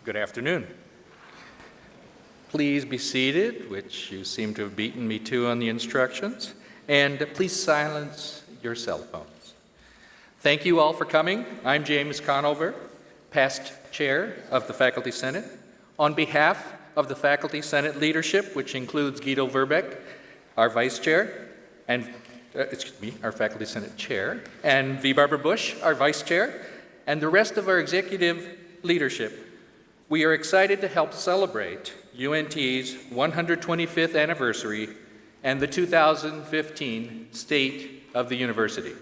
Good afternoon. Please be seated, which you seem to have beaten me to on the instructions, and please silence your cell phones. Thank you all for coming. I'm James Conover, past chair of the Faculty Senate. On behalf of the Faculty Senate leadership, which includes Guido Verbeck, our vice chair, and our Faculty Senate chair, and V. Barbara Bush, our vice chair, and the rest of our executive leadership, we are excited to help celebrate UNT's 125th anniversary and the 2015 State of the University.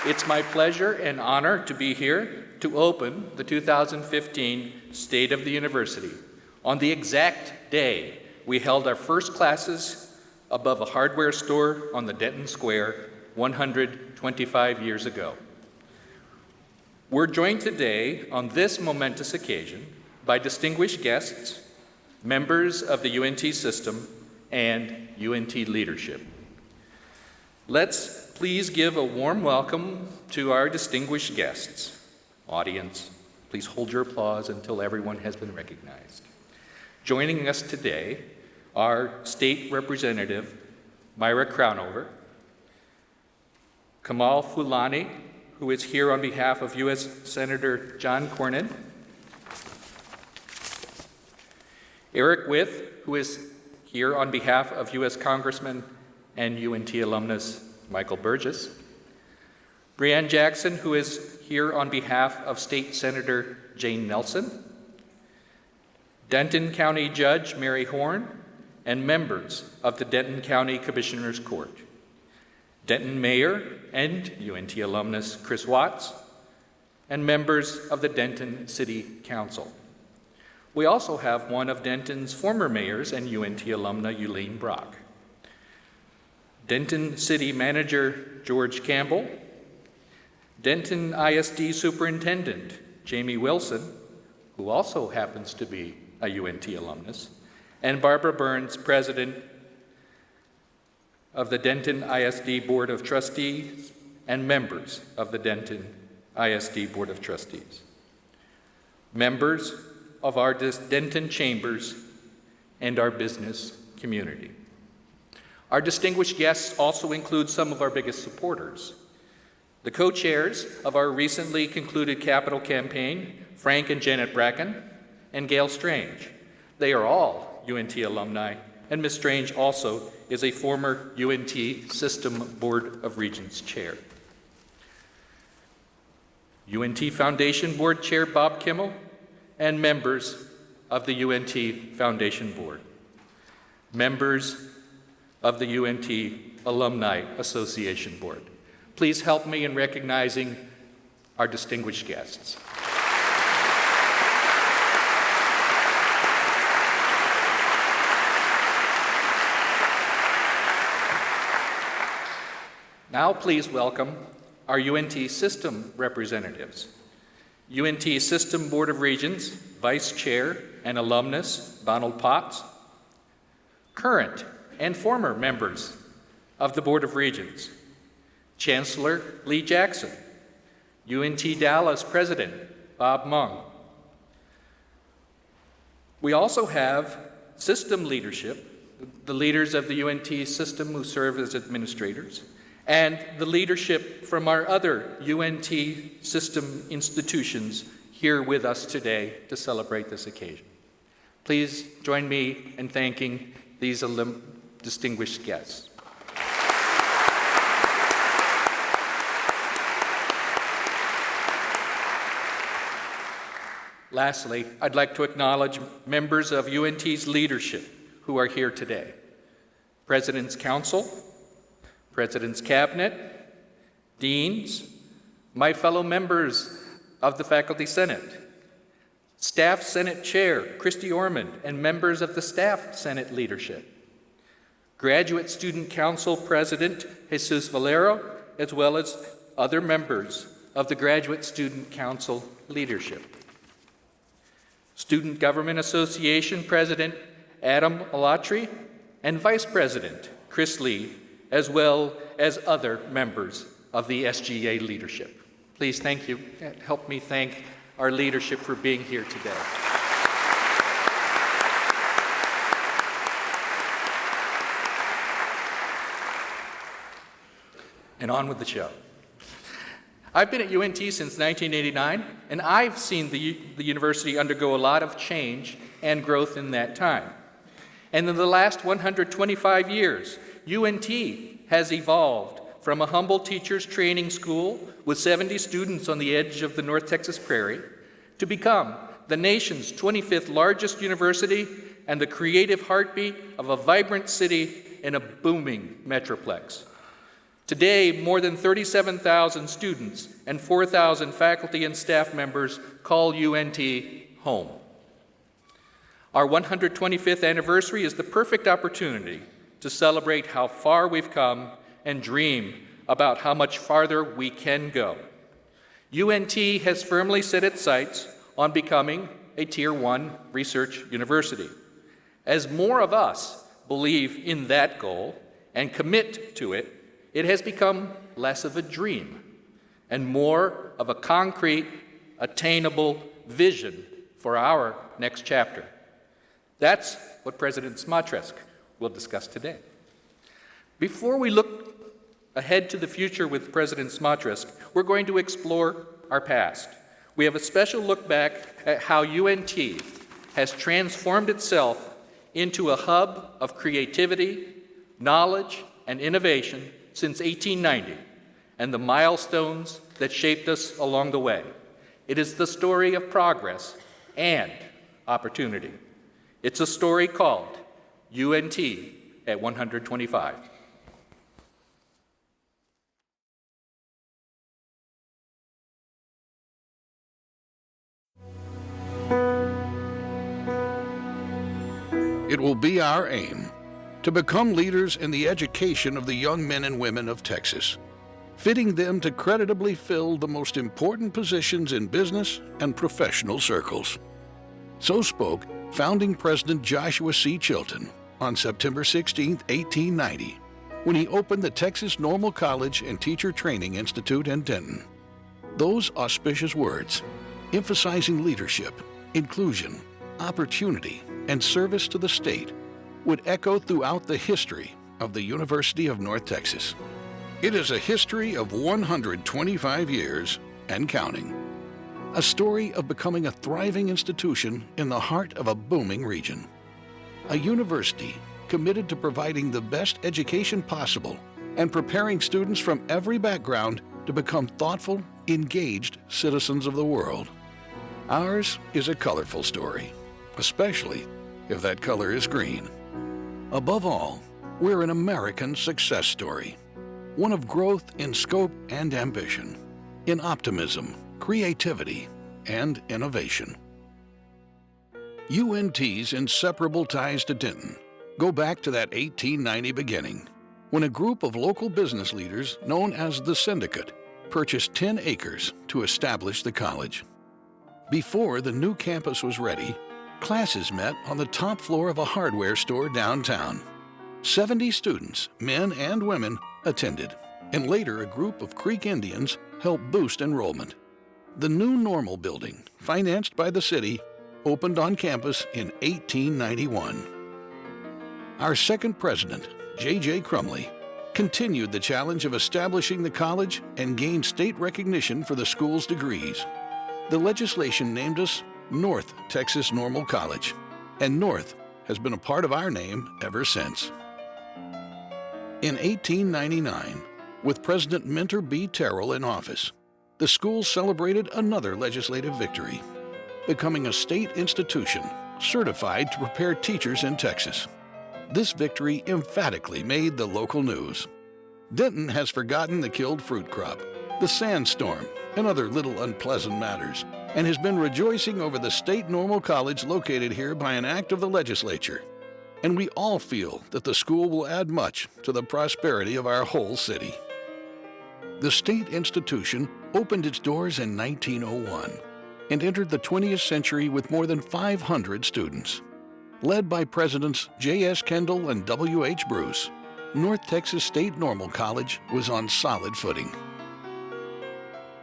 It's my pleasure and honor to be here to open the 2015 State of the University on the exact day we held our first classes above a hardware store on the Denton Square 125 years ago. We're joined today on this momentous occasion by distinguished guests, members of the UNT system, and UNT leadership. Let's please give a warm welcome to our distinguished guests. Audience, please hold your applause until everyone has been recognized. Joining us today are State Representative Myra Crownover, Kamal Fulani, who is here on behalf of U.S. Senator John Cornyn, Eric With, who is here on behalf of U.S. Congressman and UNT alumnus Michael Burgess, Breanne Jackson, who is here on behalf of State Senator Jane Nelson, Denton County Judge Mary Horn, and members of the Denton County Commissioners Court, Denton Mayor and UNT alumnus Chris Watts, and members of the Denton City Council. We also have one of Denton's former mayors and UNT alumna, Eulaine Brock, Denton City Manager George Campbell, Denton ISD Superintendent Jamie Wilson, who also happens to be a UNT alumnus, and Barbara Burns, President of the Denton ISD Board of Trustees and members of the Denton ISD Board of Trustees, members of our Denton chambers and our business community. Our distinguished guests also include some of our biggest supporters. The co-chairs of our recently concluded capital campaign, Frank and Janet Bracken, and Gail Strange. They are all UNT alumni, and Ms. Strange also is a former UNT System Board of Regents chair. UNT Foundation Board Chair Bob Kimmel, and members of the UNT Foundation Board. Members of the UNT Alumni Association Board. Please help me in recognizing our distinguished guests. Now please welcome our UNT System representatives. UNT System Board of Regents, Vice Chair and alumnus Donald Potts, current and former members of the Board of Regents, Chancellor Lee Jackson, UNT Dallas President Bob Mung. We also have system leadership, the leaders of the UNT system who serve as administrators, and the leadership from our other UNT system institutions here with us today to celebrate this occasion. Please join me in thanking these distinguished guests. Lastly, I'd like to acknowledge members of UNT's leadership who are here today. President's Council, President's Cabinet, deans, my fellow members of the Faculty Senate, Staff Senate Chair Christy Ormond and members of the Staff Senate leadership, Graduate Student Council President Jesus Valero, as well as other members of the Graduate Student Council leadership, Student Government Association President Adam Alatri and Vice President Chris Lee, as well as other members of the SGA leadership. Please thank you. Help me thank our leadership for being here today. And on with the show. I've been at UNT since 1989, and I've seen the university undergo a lot of change and growth in that time. And in the last 125 years, UNT has evolved from a humble teacher's training school with 70 students on the edge of the North Texas prairie to become the nation's 25th largest university and the creative heartbeat of a vibrant city in a booming metroplex. Today, more than 37,000 students and 4,000 faculty and staff members call UNT home. Our 125th anniversary is the perfect opportunity to celebrate how far we've come and dream about how much farther we can go. UNT has firmly set its sights on becoming a Tier 1 research university. As more of us believe in that goal and commit to it, it has become less of a dream and more of a concrete, attainable vision for our next chapter. That's what President Smatresk will discuss today. Before we look ahead to the future with President Smatresk, we're going to explore our past. We have a special look back at how UNT has transformed itself into a hub of creativity, knowledge, and innovation since 1890, and the milestones that shaped us along the way. It is the story of progress and opportunity. It's a story called UNT at 125. It will be our aim to become leaders in the education of the young men and women of Texas, fitting them to creditably fill the most important positions in business and professional circles. So spoke founding President Joshua C. Chilton on September 16, 1890, when he opened the Texas Normal College and Teacher Training Institute in Denton. Those auspicious words, emphasizing leadership, inclusion, opportunity, and service to the state, would echo throughout the history of the University of North Texas. It is a history of 125 years and counting. A story of becoming a thriving institution in the heart of a booming region. A university committed to providing the best education possible and preparing students from every background to become thoughtful, engaged citizens of the world. Ours is a colorful story, especially if that color is green. Above all, we're an American success story, one of growth in scope and ambition, in optimism, creativity, and innovation. UNT's inseparable ties to Denton go back to that 1890 beginning, when a group of local business leaders known as the Syndicate purchased 10 acres to establish the college. Before the new campus was ready, classes met on the top floor of a hardware store downtown. 70 students, men and women, attended, and later a group of Creek Indians helped boost enrollment. The new Normal building, financed by the city, opened on campus in 1891. Our second president, J.J. Crumley, continued the challenge of establishing the college and gained state recognition for the school's degrees. The legislation named us North Texas Normal College, and North has been a part of our name ever since. In 1899, with President Minter B. Terrell in office, the school celebrated another legislative victory, becoming a state institution certified to prepare teachers in Texas. This victory emphatically made the local news. Denton has forgotten the killed fruit crop, the sandstorm, and other little unpleasant matters, and has been rejoicing over the State Normal College located here by an act of the legislature. And we all feel that the school will add much to the prosperity of our whole city. The state institution opened its doors in 1901 and entered the 20th century with more than 500 students. Led by Presidents J.S. Kendall and W.H. Bruce, North Texas State Normal College was on solid footing.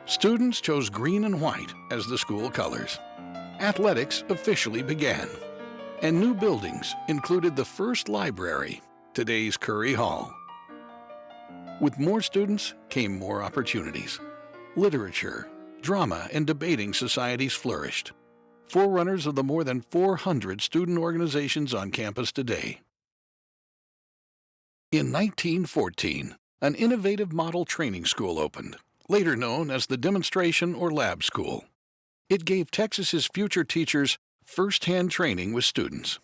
Students chose green and white as the school colors. Athletics officially began, and new buildings included the first library, today's Curry Hall. With more students came more opportunities. Literature, drama, and debating societies flourished, forerunners of the more than 400 student organizations on campus today. In 1914, an innovative model training school opened, later known as the Demonstration or Lab School. It gave Texas's future teachers first-hand training with students.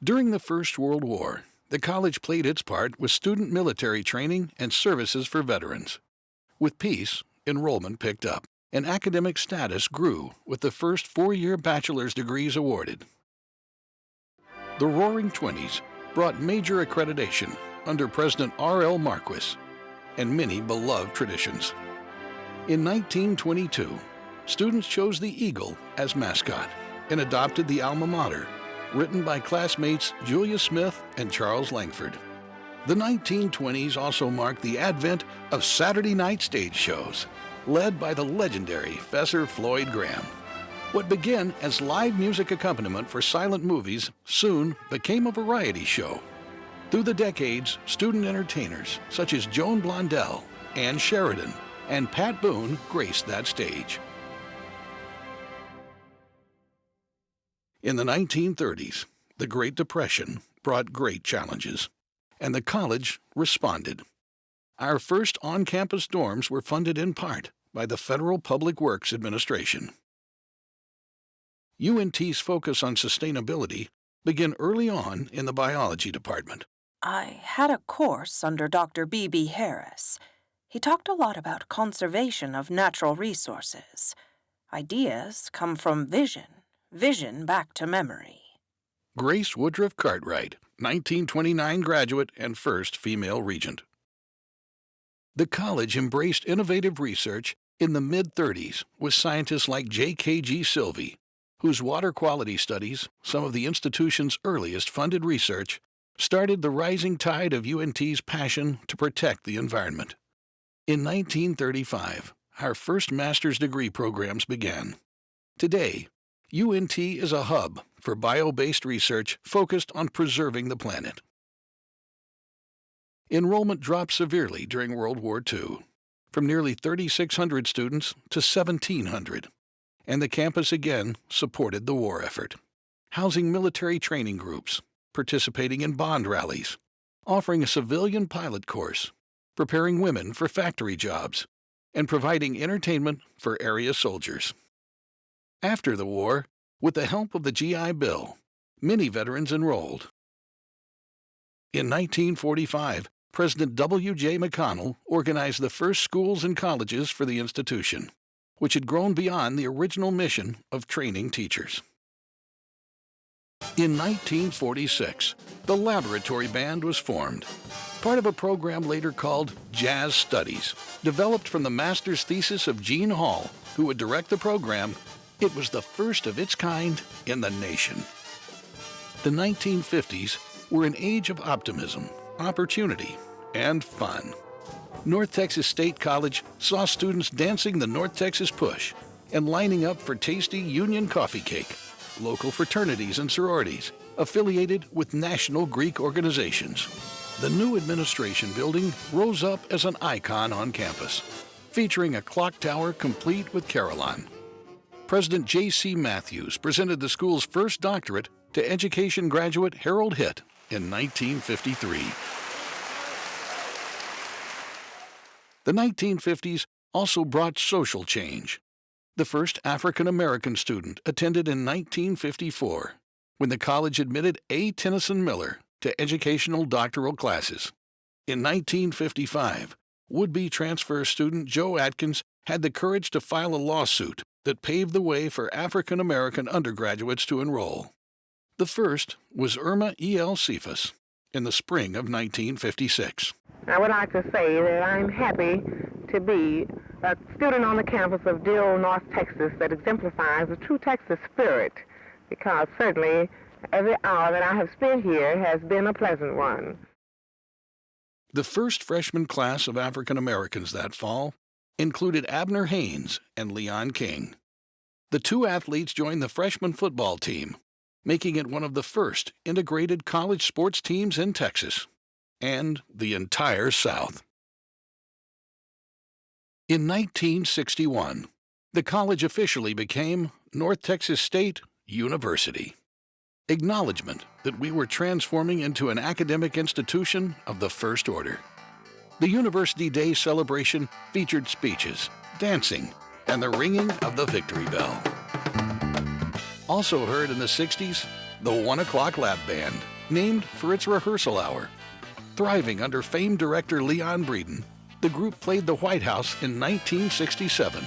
During the First World War, the college played its part with student military training and services for veterans. With peace, enrollment picked up, and academic status grew with the first 4-year bachelor's degrees awarded. The Roaring Twenties brought major accreditation under President R.L. Marquis and many beloved traditions. In 1922, students chose the eagle as mascot and adopted the alma mater, written by classmates Julia Smith and Charles Langford. The 1920s also marked the advent of Saturday night stage shows, led by the legendary Fesser Floyd Graham. What began as live music accompaniment for silent movies soon became a variety show. Through the decades, student entertainers such as Joan Blondell, Ann Sheridan, and Pat Boone graced that stage. In the 1930s, the Great Depression brought great challenges, and the college responded. Our first on-campus dorms were funded in part by the Federal Public Works Administration. UNT's focus on sustainability began early on in the biology department. I had a course under Dr. B.B. Harris. He talked a lot about conservation of natural resources. Ideas come from vision, vision back to memory. Grace Woodruff Cartwright, 1929 graduate and first female regent. The college embraced innovative research in the mid-30s with scientists like J.K.G. Silvey, whose water quality studies, some of the institution's earliest funded research, started the rising tide of UNT's passion to protect the environment. In 1935, our first master's degree programs began. Today, UNT is a hub for bio-based research focused on preserving the planet. Enrollment dropped severely during World War II, from nearly 3,600 students to 1,700, and the campus again supported the war effort, housing military training groups, participating in bond rallies, offering a civilian pilot course, preparing women for factory jobs, and providing entertainment for area soldiers. After the war, with the help of the GI Bill, many veterans enrolled. In 1945, President W.J. McConnell organized the first schools and colleges for the institution, which had grown beyond the original mission of training teachers. In 1946, the Laboratory Band was formed, part of a program later called Jazz Studies. Developed from the master's thesis of Gene Hall, who would direct the program, it was the first of its kind in the nation. The 1950s were an age of optimism, opportunity, and fun. North Texas State College saw students dancing the North Texas Push and lining up for tasty Union coffee cake, local fraternities and sororities affiliated with national Greek organizations. The new administration building rose up as an icon on campus, featuring a clock tower complete with carillon. President J.C. Matthews presented the school's first doctorate to education graduate Harold Hitt in 1953. The 1950s also brought social change. The first African American student attended in 1954, when the college admitted A. Tennyson Miller to educational doctoral classes. In 1955, would-be transfer student Joe Atkins had the courage to file a lawsuit that paved the way for African American undergraduates to enroll. The first was Irma E.L. Cephas in the spring of 1956. I would like to say that I'm happy to be a student on the campus of dear old North Texas that exemplifies the true Texas spirit, because certainly every hour that I have spent here has been a pleasant one. The first freshman class of African Americans that fall included Abner Haynes and Leon King. The two athletes joined the freshman football team, making it one of the first integrated college sports teams in Texas and the entire South. In 1961, the college officially became North Texas State University. Acknowledgement that we were transforming into an academic institution of the first order. The University Day celebration featured speeches, dancing, and the ringing of the victory bell. Also heard in the 60s, the 1 O'Clock Lap Band, named for its rehearsal hour. Thriving under famed director Leon Breeden, the group played the White House in 1967,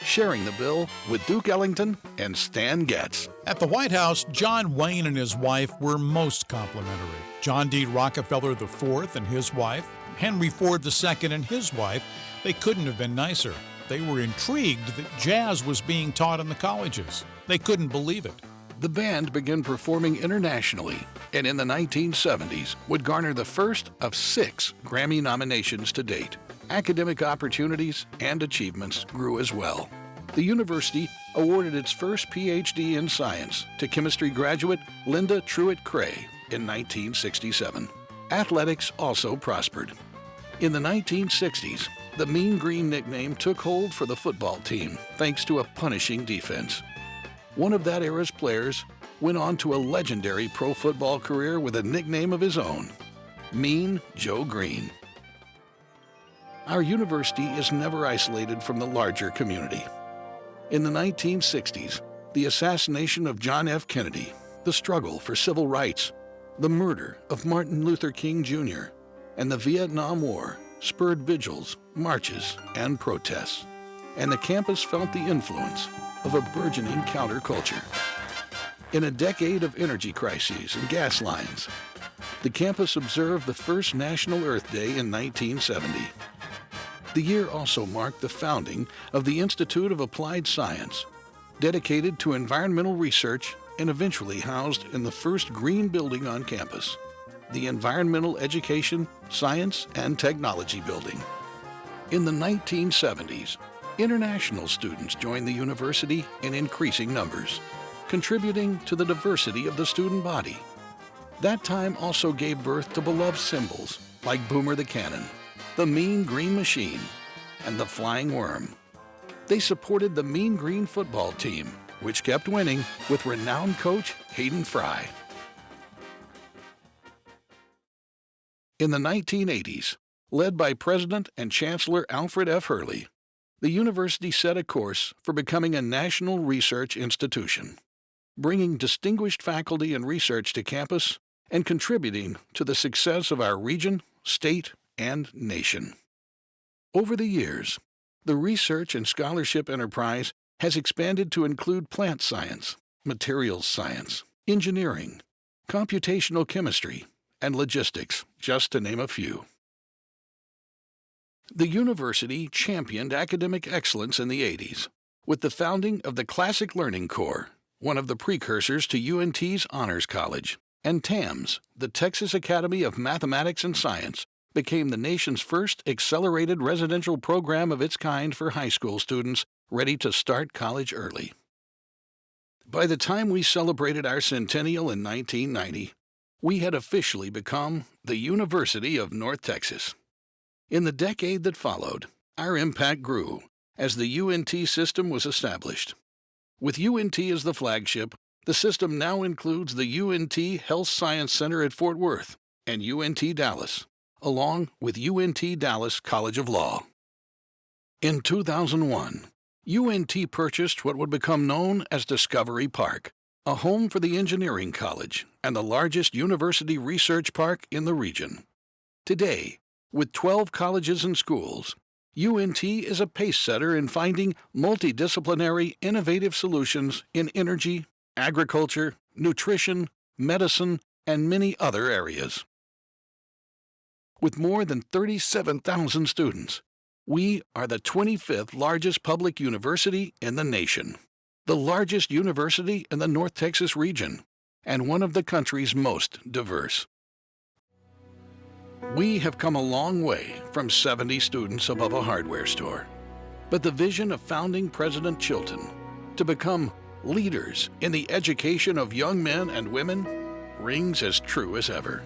sharing the bill with Duke Ellington and Stan Getz. At the White House, John Wayne and his wife were most complimentary. John D. Rockefeller IV and his wife, Henry Ford II and his wife, they couldn't have been nicer. They were intrigued that jazz was being taught in the colleges. They couldn't believe it. The band began performing internationally, and in the 1970s would garner the first of 6 Grammy nominations to date. Academic opportunities and achievements grew as well. The university awarded its first PhD in science to chemistry graduate Linda Truitt Cray in 1967. Athletics also prospered. In the 1960s, the Mean Green nickname took hold for the football team thanks to a punishing defense. One of that era's players went on to a legendary pro football career with a nickname of his own, Mean Joe Green. Our university is never isolated from the larger community. In the 1960s, the assassination of John F. Kennedy, the struggle for civil rights, the murder of Martin Luther King Jr., and the Vietnam War spurred vigils, marches, and protests, and the campus felt the influence of a burgeoning counterculture. In a decade of energy crises and gas lines, the campus observed the first National Earth Day in 1970. The year also marked the founding of the Institute of Applied Science, dedicated to environmental research and eventually housed in the first green building on campus, the Environmental Education, Science, and Technology Building. In the 1970s, international students joined the university in increasing numbers, contributing to the diversity of the student body. That time also gave birth to beloved symbols like Boomer the Cannon, the Mean Green Machine, and the Flying Worm. They supported the Mean Green football team, which kept winning with renowned coach Hayden Fry. In the 1980s, led by President and Chancellor Alfred F. Hurley, the university set a course for becoming a national research institution, bringing distinguished faculty and research to campus and contributing to the success of our region, state, and nation. Over the years, the research and scholarship enterprise has expanded to include plant science, materials science, engineering, computational chemistry, and logistics, just to name a few. The university championed academic excellence in the 80s with the founding of the Classic Learning Corps, one of the precursors to UNT's Honors College, and TAMS, the Texas Academy of Mathematics and Science, became the nation's first accelerated residential program of its kind for high school students ready to start college early. By the time we celebrated our centennial in 1990, we had officially become the University of North Texas. In the decade that followed, our impact grew as the UNT system was established. With UNT as the flagship, the system now includes the UNT Health Science Center at Fort Worth and UNT Dallas, along with UNT Dallas College of Law. In 2001, UNT purchased what would become known as Discovery Park, a home for the engineering college and the largest university research park in the region. Today, with 12 colleges and schools, UNT is a pace-setter in finding multidisciplinary, innovative solutions in energy, agriculture, nutrition, medicine, and many other areas. With more than 37,000 students, we are the 25th largest public university in the nation, the largest university in the North Texas region, and one of the country's most diverse. We have come a long way from 70 students above a hardware store. But the vision of founding President Chilton to become leaders in the education of young men and women rings as true as ever.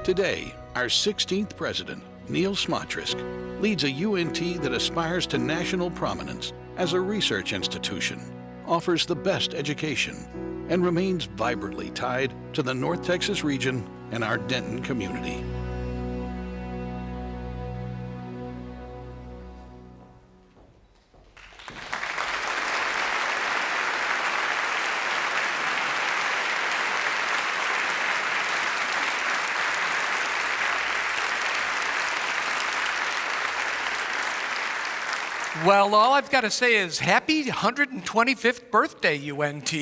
Today, our 16th president, Neil Smotrisk, leads a UNT that aspires to national prominence as a research institution, offers the best education, and remains vibrantly tied to the North Texas region and our Denton community. Well, all I've got to say is happy 125th birthday, UNT.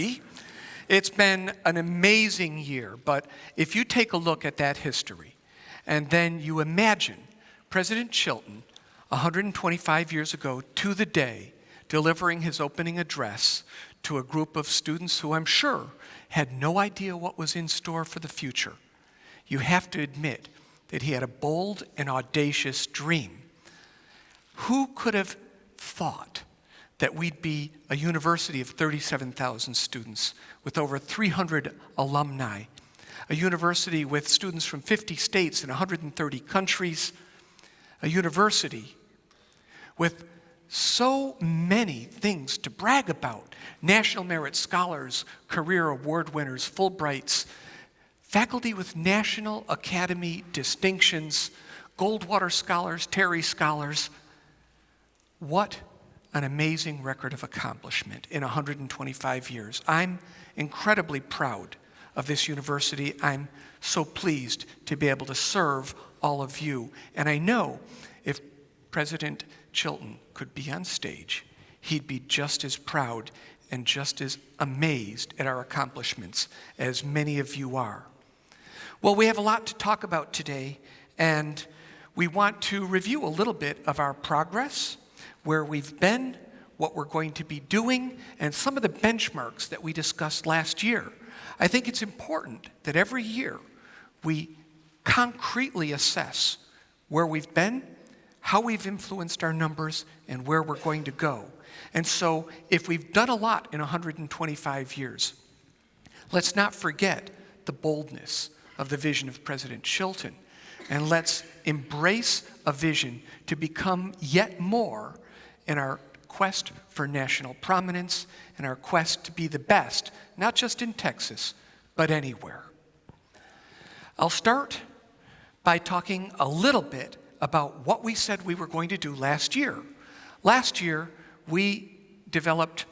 It's been an amazing year, but if you take a look at that history, and then you imagine President Chilton, 125 years ago to the day, delivering his opening address to a group of students who I'm sure had no idea what was in store for the future, you have to admit that he had a bold and audacious dream. Who could have thought that we'd be a university of 37,000 students with over 300 alumni, a university with students from 50 states and 130 countries, a university with so many things to brag about: National Merit Scholars, Career Award winners, Fulbrights, faculty with National Academy distinctions, Goldwater Scholars, Terry Scholars. What an amazing record of accomplishment in 125 years. I'm incredibly proud of this university. I'm so pleased to be able to serve all of you. And I know if President Chilton could be on stage, he'd be just as proud and just as amazed at our accomplishments as many of you are. Well, we have a lot to talk about today, and we want to review a little bit of our progress, where we've been, what we're going to be doing, and some of the benchmarks that we discussed last year. I think it's important that every year we concretely assess where we've been, how we've influenced our numbers, and where we're going to go. And so if we've done a lot in 125 years, let's not forget the boldness of the vision of President Chilton, and let's embrace a vision to become yet more in our quest for national prominence and our quest to be the best, not just in Texas, but anywhere. I'll start by talking a little bit about what we said we were going to do last year. Last year, we developed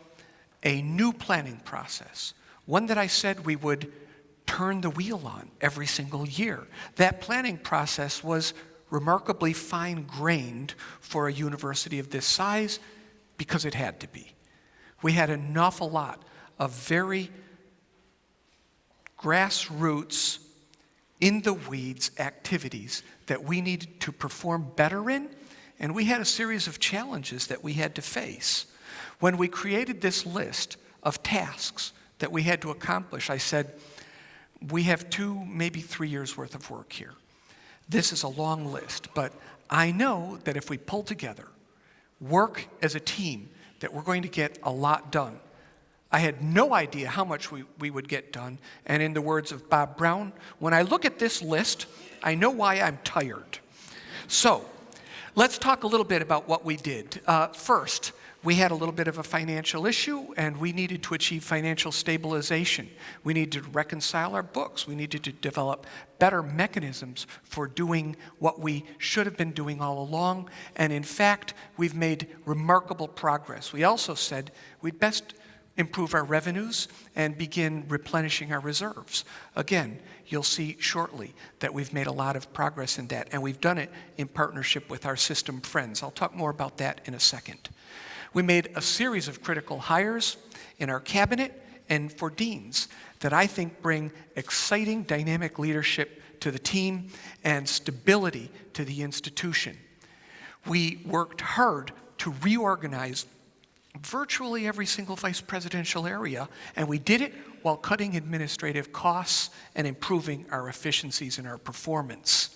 a new planning process, one that I said we would turn the wheel on every single year. That planning process was remarkably fine-grained for a university of this size because it had to be. We had an awful lot of very grassroots, in-the-weeds activities that we needed to perform better in, and we had a series of challenges that we had to face. When we created this list of tasks that we had to accomplish, I said, we have 2, maybe 3 years worth of work here. This is a long list, but I know that if we pull together, work as a team, that we're going to get a lot done. I had no idea how much we would get done, and in the words of Bob Brown, when I look at this list, I know why I'm tired. So, let's talk a little bit about what we did. First, we had a little bit of a financial issue, and we needed to achieve financial stabilization. We needed to reconcile our books. We needed to develop better mechanisms for doing what we should have been doing all along. And in fact, we've made remarkable progress. We also said we'd best improve our revenues and begin replenishing our reserves. Again, you'll see shortly that we've made a lot of progress in that, and we've done it in partnership with our system friends. I'll talk more about that in a second. We made a series of critical hires in our cabinet and for deans that I think bring exciting dynamic leadership to the team and stability to the institution. We worked hard to reorganize virtually every single vice presidential area, and we did it while cutting administrative costs and improving our efficiencies and our performance.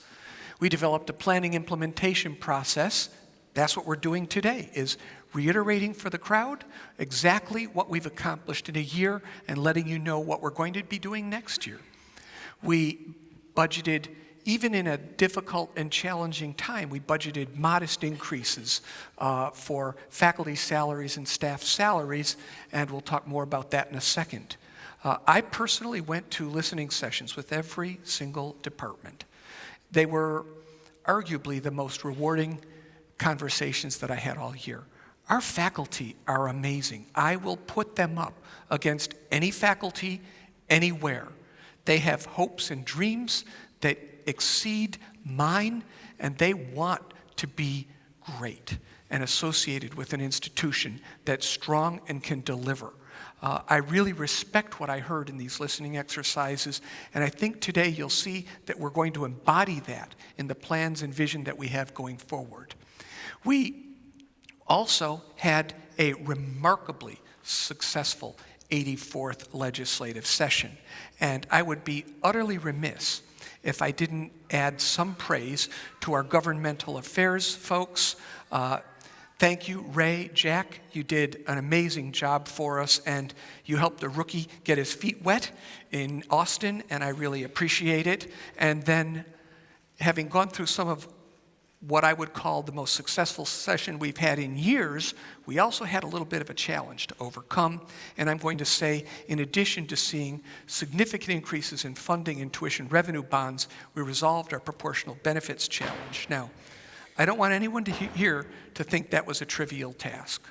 We developed a planning implementation process. That's what we're doing today, is reiterating for the crowd exactly what we've accomplished in a year and letting you know what we're going to be doing next year. We budgeted, even in a difficult and challenging time, we budgeted modest increases for faculty salaries and staff salaries, and we'll talk more about that in a second. I personally went to listening sessions with every single department. They were arguably the most rewarding conversations that I had all year. Our faculty are amazing. I will put them up against any faculty anywhere. They have hopes and dreams that exceed mine, and they want to be great and associated with an institution that's strong and can deliver. I really respect what I heard in these listening exercises, and I think today you'll see that we're going to embody that in the plans and vision that we have going forward. We also had a remarkably successful 84th legislative session, and I would be utterly remiss if I didn't add some praise to our governmental affairs folks. Thank you, Ray, Jack. You did an amazing job for us, and you helped a rookie get his feet wet in Austin, and I really appreciate it. And then, having gone through some of what I would call the most successful session we've had in years, we also had a little bit of a challenge to overcome. And I'm going to say, in addition to seeing significant increases in funding and tuition revenue bonds, we resolved our proportional benefits challenge. Now, I don't want anyone to here to think that was a trivial task.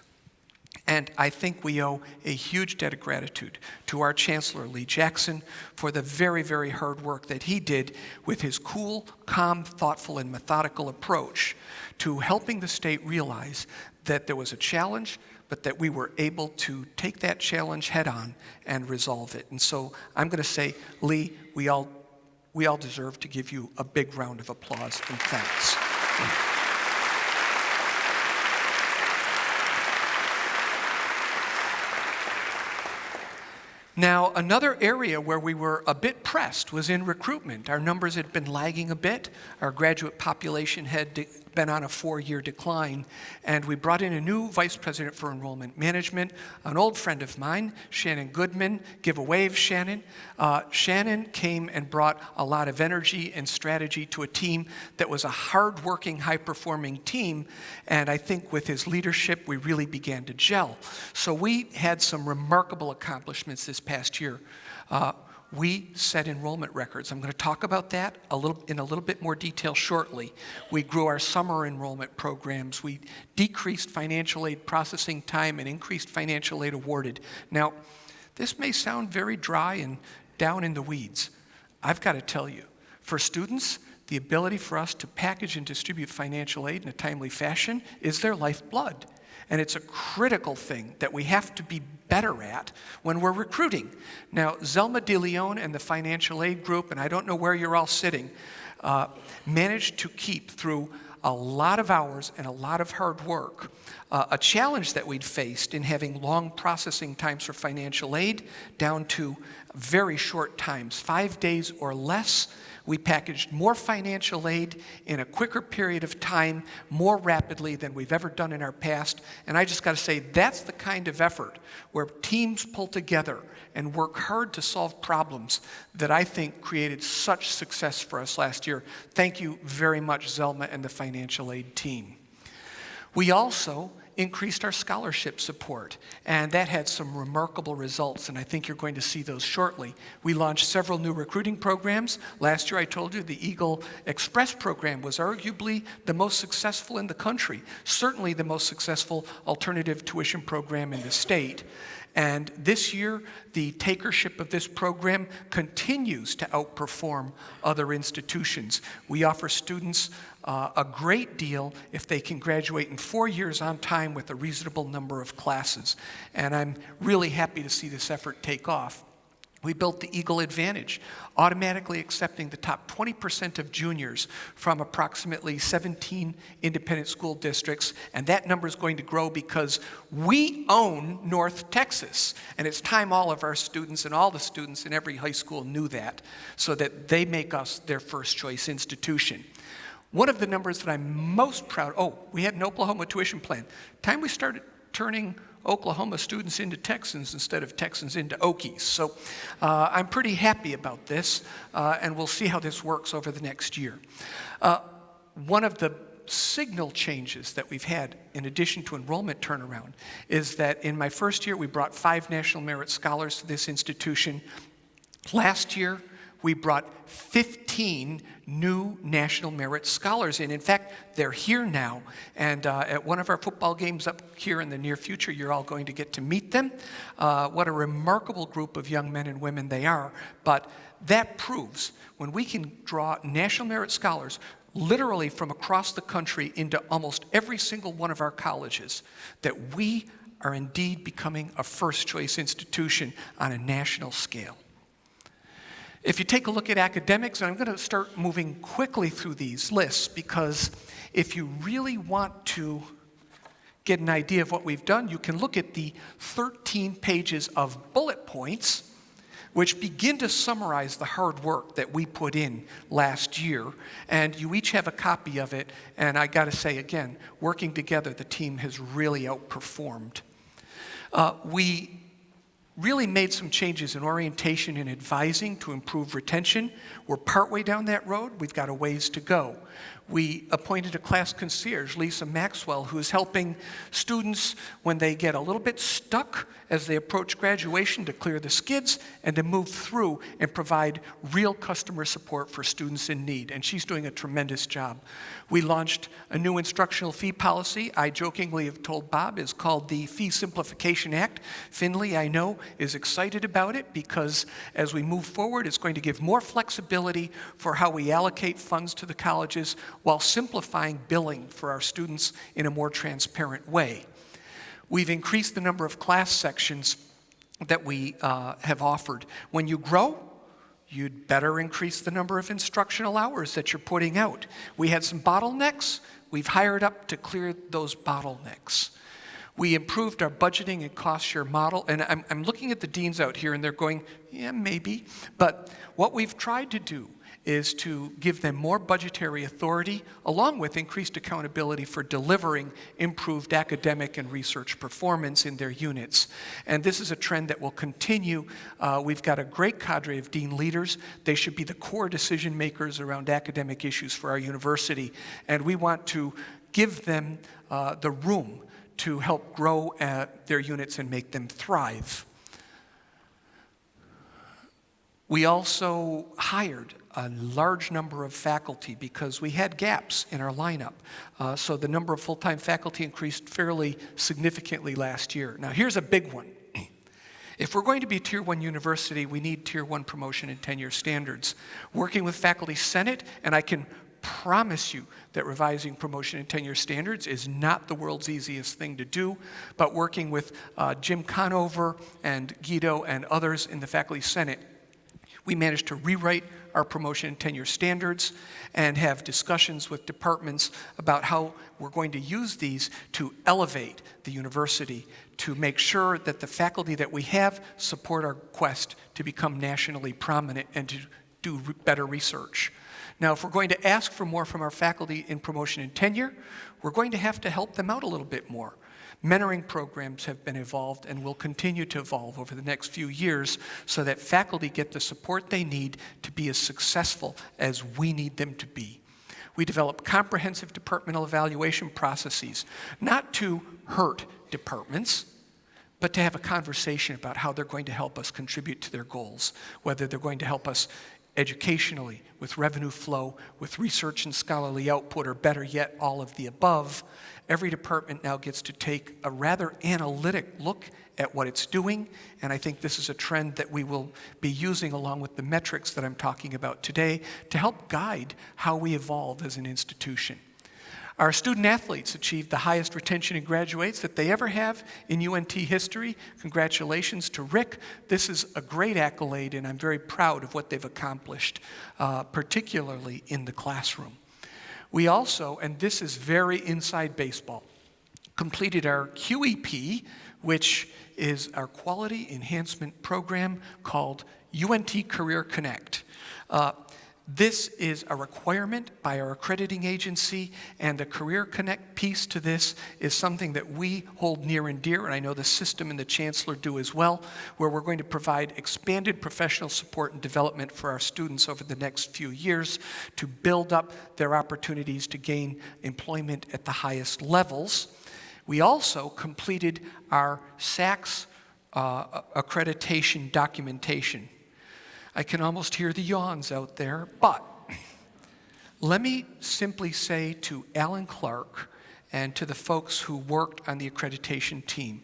And I think we owe a huge debt of gratitude to our Chancellor, Lee Jackson, for the very, very hard work that he did with his cool, calm, thoughtful, and methodical approach to helping the state realize that there was a challenge, but that we were able to take that challenge head on and resolve it. And so I'm going to say, Lee, we all deserve to give you a big round of applause and thanks. Now, another area where we were a bit pressed was in recruitment. Our numbers had been lagging a bit. Our graduate population had been on a 4-year decline, and we brought in a new vice president for enrollment management, an old friend of mine, Shannon Goodman. Give a wave, Shannon. Shannon came and brought a lot of energy and strategy to a team that was a hard-working, high-performing team, and I think with his leadership, we really began to gel. So we had some remarkable accomplishments this past year. We set enrollment records. I'm going to talk about that in a little bit more detail shortly. We grew our summer enrollment programs. We decreased financial aid processing time and increased financial aid awarded. Now, this may sound very dry and down in the weeds. I've got to tell you, for students, the ability for us to package and distribute financial aid in a timely fashion is their lifeblood. And it's a critical thing that we have to be better at when we're recruiting. Now, Zelma DeLeon and the financial aid group, and I don't know where you're all sitting, managed to keep through a lot of hours and a lot of hard work a challenge that we'd faced in having long processing times for financial aid down to very short times, 5 days or less. We packaged more financial aid in a quicker period of time, more rapidly than we've ever done in our past. And I just got to say, that's the kind of effort where teams pull together and work hard to solve problems that I think created such success for us last year. Thank you very much, Zelma and the financial aid team. We also increased our scholarship support, and that had some remarkable results, and I think you're going to see those shortly. We launched several new recruiting programs. Last year, I told you the Eagle Express program was arguably the most successful in the country, certainly the most successful alternative tuition program in the state. And this year, the takership of this program continues to outperform other institutions. We offer students a great deal if they can graduate in 4 years on time with a reasonable number of classes. And I'm really happy to see this effort take off. We built the Eagle Advantage, automatically accepting the top 20% of juniors from approximately 17 independent school districts, and that number is going to grow because we own North Texas, and it's time all of our students and all the students in every high school knew that, so that they make us their first choice institution. One of the numbers that I'm most proud, we had an Oklahoma tuition plan. Time we started turning Oklahoma students into Texans instead of Texans into Okies. So I'm pretty happy about this, and we'll see how this works over the next year. One of the signal changes that we've had, in addition to enrollment turnaround, is that in my first year, we brought 5 National Merit Scholars to this institution. Last year, we brought 15 new National Merit Scholars in. In fact, they're here now, and at one of our football games up here in the near future, you're all going to get to meet them. What a remarkable group of young men and women they are, but that proves when we can draw National Merit Scholars literally from across the country into almost every single one of our colleges, that we are indeed becoming a first-choice institution on a national scale. If you take a look at academics, and I'm going to start moving quickly through these lists, because if you really want to get an idea of what we've done, you can look at the 13 pages of bullet points which begin to summarize the hard work that we put in last year. And you each have a copy of it, and I got to say again, working together, the team has really outperformed. We really made some changes in orientation and advising to improve retention. We're partway down that road. We've got a ways to go. We appointed a class concierge, Lisa Maxwell, who is helping students when they get a little bit stuck as they approach graduation to clear the skids and to move through and provide real customer support for students in need. And she's doing a tremendous job. We launched a new instructional fee policy. I jokingly have told Bob is called the Fee Simplification Act. Finley, I know, is excited about it because as we move forward, it's going to give more flexibility for how we allocate funds to the colleges while simplifying billing for our students in a more transparent way. We've increased the number of class sections that we have offered. When you grow, you'd better increase the number of instructional hours that you're putting out. We had some bottlenecks. We've hired up to clear those bottlenecks. We improved our budgeting and cost share model, and I'm looking at the deans out here and they're going, yeah, maybe. But what we've tried to do is to give them more budgetary authority along with increased accountability for delivering improved academic and research performance in their units. And this is a trend that will continue. We've got a great cadre of dean leaders. They should be the core decision makers around academic issues for our university. And we want to give them the room to help grow their units and make them thrive. We also hired a large number of faculty because we had gaps in our lineup. So the number of full-time faculty increased fairly significantly last year. Now here's a big one. If we're going to be a Tier 1 university, we need Tier 1 promotion and tenure standards. Working with Faculty Senate, and I can promise you that revising promotion and tenure standards is not the world's easiest thing to do, but working with Jim Conover and Guido and others in the Faculty Senate, we managed to rewrite our promotion and tenure standards and have discussions with departments about how we're going to use these to elevate the university to make sure that the faculty that we have support our quest to become nationally prominent and to do better research. Now, if we're going to ask for more from our faculty in promotion and tenure, we're going to have to help them out a little bit more. Mentoring programs have been evolved and will continue to evolve over the next few years so that faculty get the support they need to be as successful as we need them to be. We develop comprehensive departmental evaluation processes, not to hurt departments, but to have a conversation about how they're going to help us contribute to their goals, whether they're going to help us educationally, with revenue flow, with research and scholarly output, or better yet, all of the above. Every department now gets to take a rather analytic look at what it's doing, and I think this is a trend that we will be using along with the metrics that I'm talking about today to help guide how we evolve as an institution. Our student athletes achieved the highest retention and graduates that they ever have in UNT history. Congratulations to Rick. This is a great accolade, and I'm very proud of what they've accomplished, particularly in the classroom. We also, and this is very inside baseball, completed our QEP, which is our quality enhancement program called UNT Career Connect. This is a requirement by our accrediting agency, and the Career Connect piece to this is something that we hold near and dear, and I know the system and the chancellor do as well, where we're going to provide expanded professional support and development for our students over the next few years to build up their opportunities to gain employment at the highest levels. We also completed our SACS accreditation documentation. I can almost hear the yawns out there, but let me simply say to Alan Clark and to the folks who worked on the accreditation team,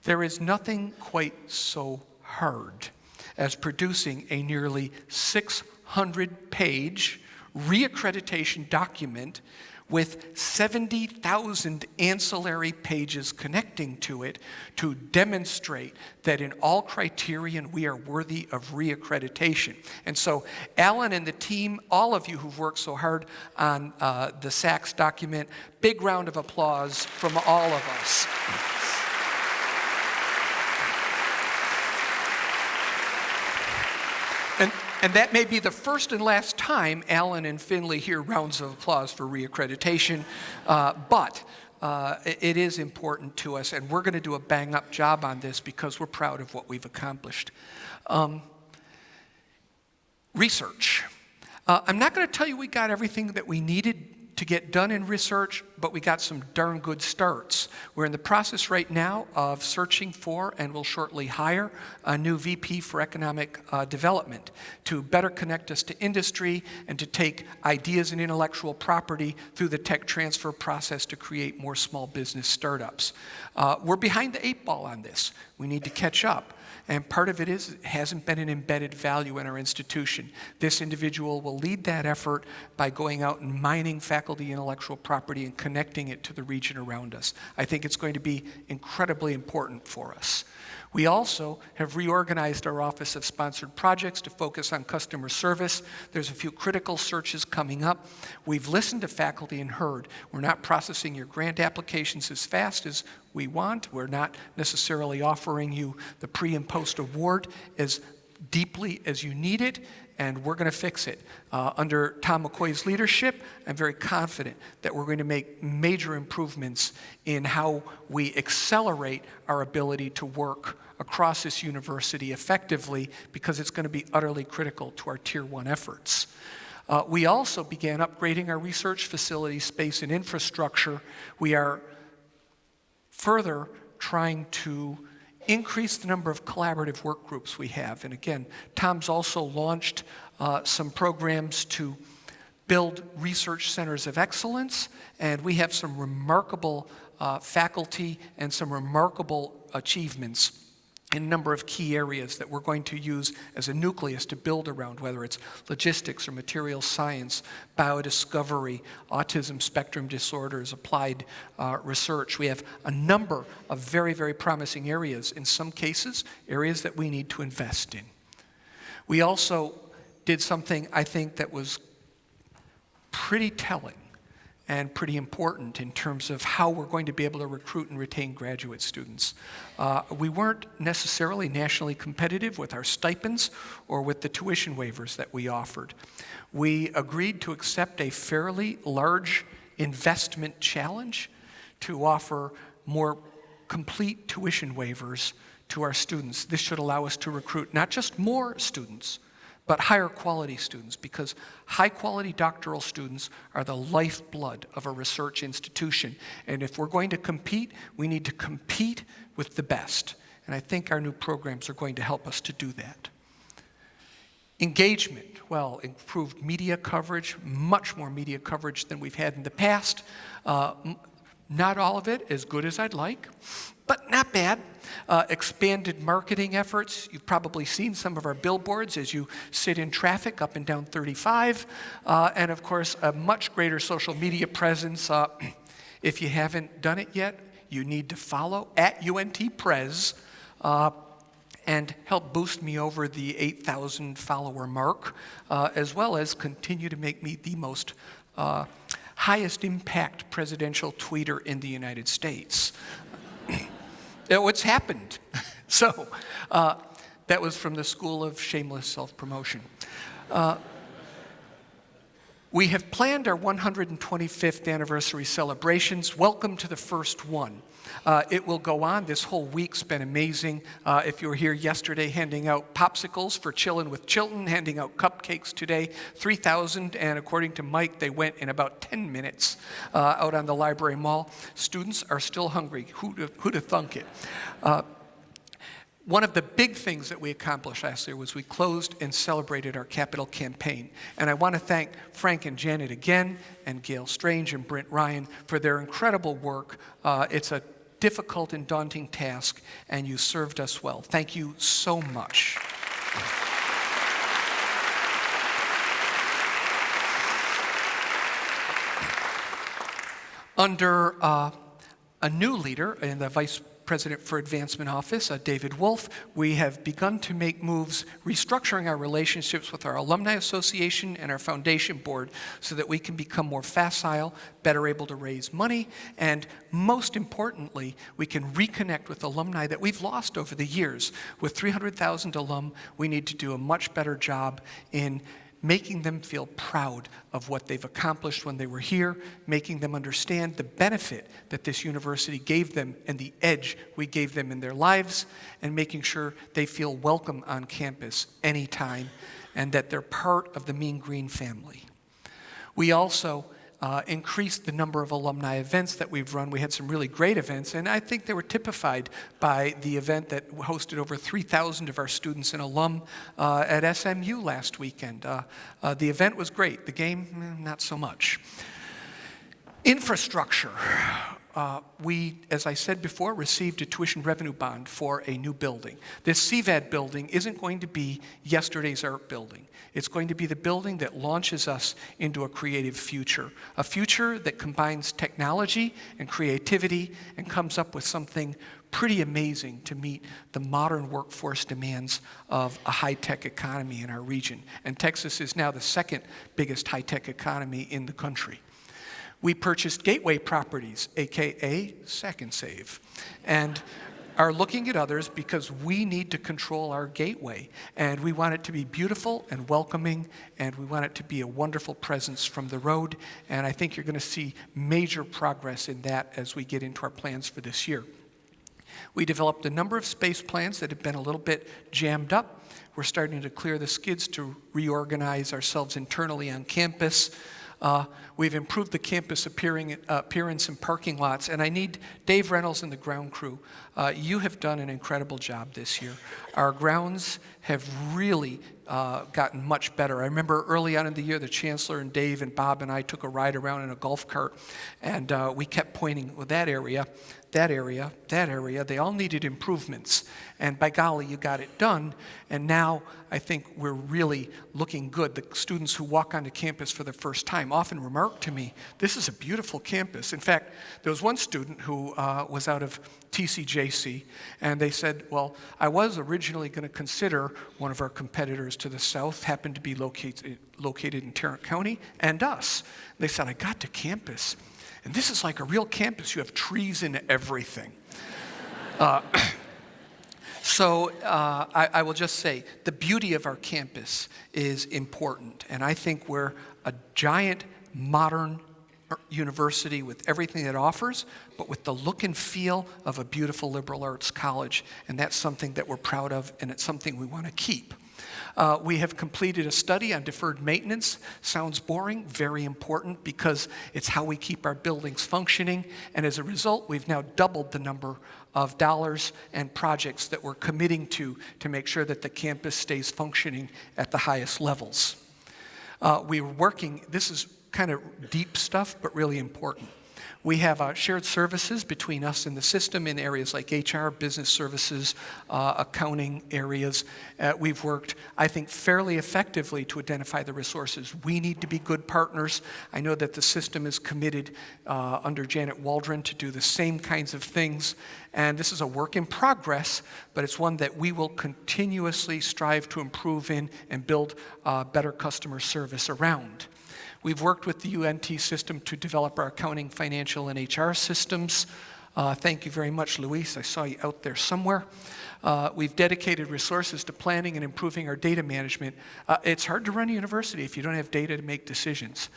there is nothing quite so hard as producing a nearly 600-page reaccreditation document with 70,000 ancillary pages connecting to it to demonstrate that in all criterion we are worthy of reaccreditation. And so Alan and the team, all of you who've worked so hard on the SACS document, big round of applause from all of us. And that may be the first and last time Alan and Finley hear rounds of applause for reaccreditation, but it is important to us, and we're going to do a bang-up job on this because we're proud of what we've accomplished. Research. I'm not going to tell you we got everything that we needed to get done in research, but we got some darn good starts. We're in the process right now of searching for and will shortly hire a new VP for economic development to better connect us to industry and to take ideas and intellectual property through the tech transfer process to create more small business startups. We're behind the 8 ball on this. We need to catch up. And part of it is it hasn't been an embedded value in our institution. This individual will lead that effort by going out and mining faculty intellectual property and connecting it to the region around us. I think it's going to be incredibly important for us. We also have reorganized our Office of Sponsored Projects to focus on customer service. There's a few critical searches coming up. We've listened to faculty and heard. We're not processing your grant applications as fast as we want. We're not necessarily offering you the pre and post award as deeply as you need it, and we're going to fix it. Under Tom McCoy's leadership, I'm very confident that we're going to make major improvements in how we accelerate our ability to work across this university effectively, because it's going to be utterly critical to our Tier 1 efforts. We also began upgrading our research facility space and infrastructure. We are further trying to increase the number of collaborative work groups we have. And again, Tom's also launched some programs to build research centers of excellence, and we have some remarkable faculty and some remarkable achievements in a number of key areas that we're going to use as a nucleus to build around, whether it's logistics or material science, biodiscovery, autism spectrum disorders, applied research. We have a number of very, very promising areas, in some cases, areas that we need to invest in. We also did something, I think, that was pretty telling and pretty important in terms of how we're going to be able to recruit and retain graduate students. We weren't necessarily nationally competitive with our stipends or with the tuition waivers that we offered. We agreed to accept a fairly large investment challenge to offer more complete tuition waivers to our students. This should allow us to recruit not just more students, but higher quality students, because high quality doctoral students are the lifeblood of a research institution. And if we're going to compete, we need to compete with the best. And I think our new programs are going to help us to do that. Engagement, well, improved media coverage, much more media coverage than we've had in the past. Not all of it as good as I'd like, but not bad. Expanded marketing efforts. You've probably seen some of our billboards as you sit in traffic up and down 35. And of course, a much greater social media presence. If you haven't done it yet, you need to follow at UNT Prez and help boost me over the 8,000 follower mark, as well as continue to make me the most highest impact presidential tweeter in the United States. What's happened? So that was from the School of Shameless Self-Promotion. We have planned our 125th anniversary celebrations. Welcome to the first one. It will go on. This whole week's been amazing. If you were here yesterday handing out popsicles for Chillin' with Chilton, handing out cupcakes today, 3,000, and according to Mike, they went in about 10 minutes out on the Library Mall. Students are still hungry. Who'd have thunk it? One of the big things that we accomplished last year was we closed and celebrated our capital campaign. And I want to thank Frank and Janet again, and Gail Strange and Brent Ryan for their incredible work. It's a difficult and daunting task, and you served us well. Thank you so much. Under a new leader in the Vice President for Advancement Office, David Wolf, we have begun to make moves restructuring our relationships with our Alumni Association and our Foundation Board so that we can become more facile, better able to raise money, and most importantly, we can reconnect with alumni that we've lost over the years. With 300,000 alum, we need to do a much better job in making them feel proud of what they've accomplished when they were here, making them understand the benefit that this university gave them and the edge we gave them in their lives, and making sure they feel welcome on campus anytime and that they're part of the Mean Green family. We also increased the number of alumni events that we've run. We had some really great events, and I think they were typified by the event that hosted over 3,000 of our students and alum at SMU last weekend. The event was great. The game, not so much. Infrastructure. We, as I said before, received a tuition revenue bond for a new building. This CVAD building isn't going to be yesterday's art building. It's going to be the building that launches us into a creative future, a future that combines technology and creativity and comes up with something pretty amazing to meet the modern workforce demands of a high-tech economy in our region. And Texas is now the second biggest high-tech economy in the country. We purchased Gateway Properties, AKA Second Save, and are looking at others because we need to control our gateway, and we want it to be beautiful and welcoming, and we want it to be a wonderful presence from the road, and I think you're going to see major progress in that as we get into our plans for this year. We developed a number of space plans that have been a little bit jammed up. We're starting to clear the skids to reorganize ourselves internally on campus. We've improved the campus appearance and parking lots, and I need Dave Reynolds and the ground crew. You have done an incredible job this year. Our grounds have really gotten much better. I remember early on in the year, the Chancellor and Dave and Bob and I took a ride around in a golf cart, and we kept pointing, well, that area, they all needed improvements. And by golly, you got it done. And now I think we're really looking good. The students who walk onto campus for the first time often remark to me, this is a beautiful campus. In fact, there was one student who was out of TCJC, and they said, well, I was originally going to consider one of our competitors to the south, happened to be located in Tarrant County, and us. They said, I got to campus, and this is like a real campus. You have trees and everything. So I will just say, the beauty of our campus is important, and I think we're a giant, modern university with everything it offers, but with the look and feel of a beautiful liberal arts college, and that's something that we're proud of, and it's something we want to keep. We have completed a study on deferred maintenance. Sounds boring, very important, because it's how we keep our buildings functioning, and as a result, we've now doubled the number of dollars and projects that we're committing to make sure that the campus stays functioning at the highest levels. We're working, this is kind of deep stuff, but really important. We have shared services between us and the system in areas like HR, business services, accounting areas. We've worked, I think, fairly effectively to identify the resources. We need to be good partners. I know that the system is committed under Janet Waldron to do the same kinds of things. And this is a work in progress, but it's one that we will continuously strive to improve in and build better customer service around. We've worked with the UNT system to develop our accounting, financial, and HR systems. Thank you very much, Luis. I saw you out there somewhere. We've dedicated resources to planning and improving our data management. It's hard to run a university if you don't have data to make decisions.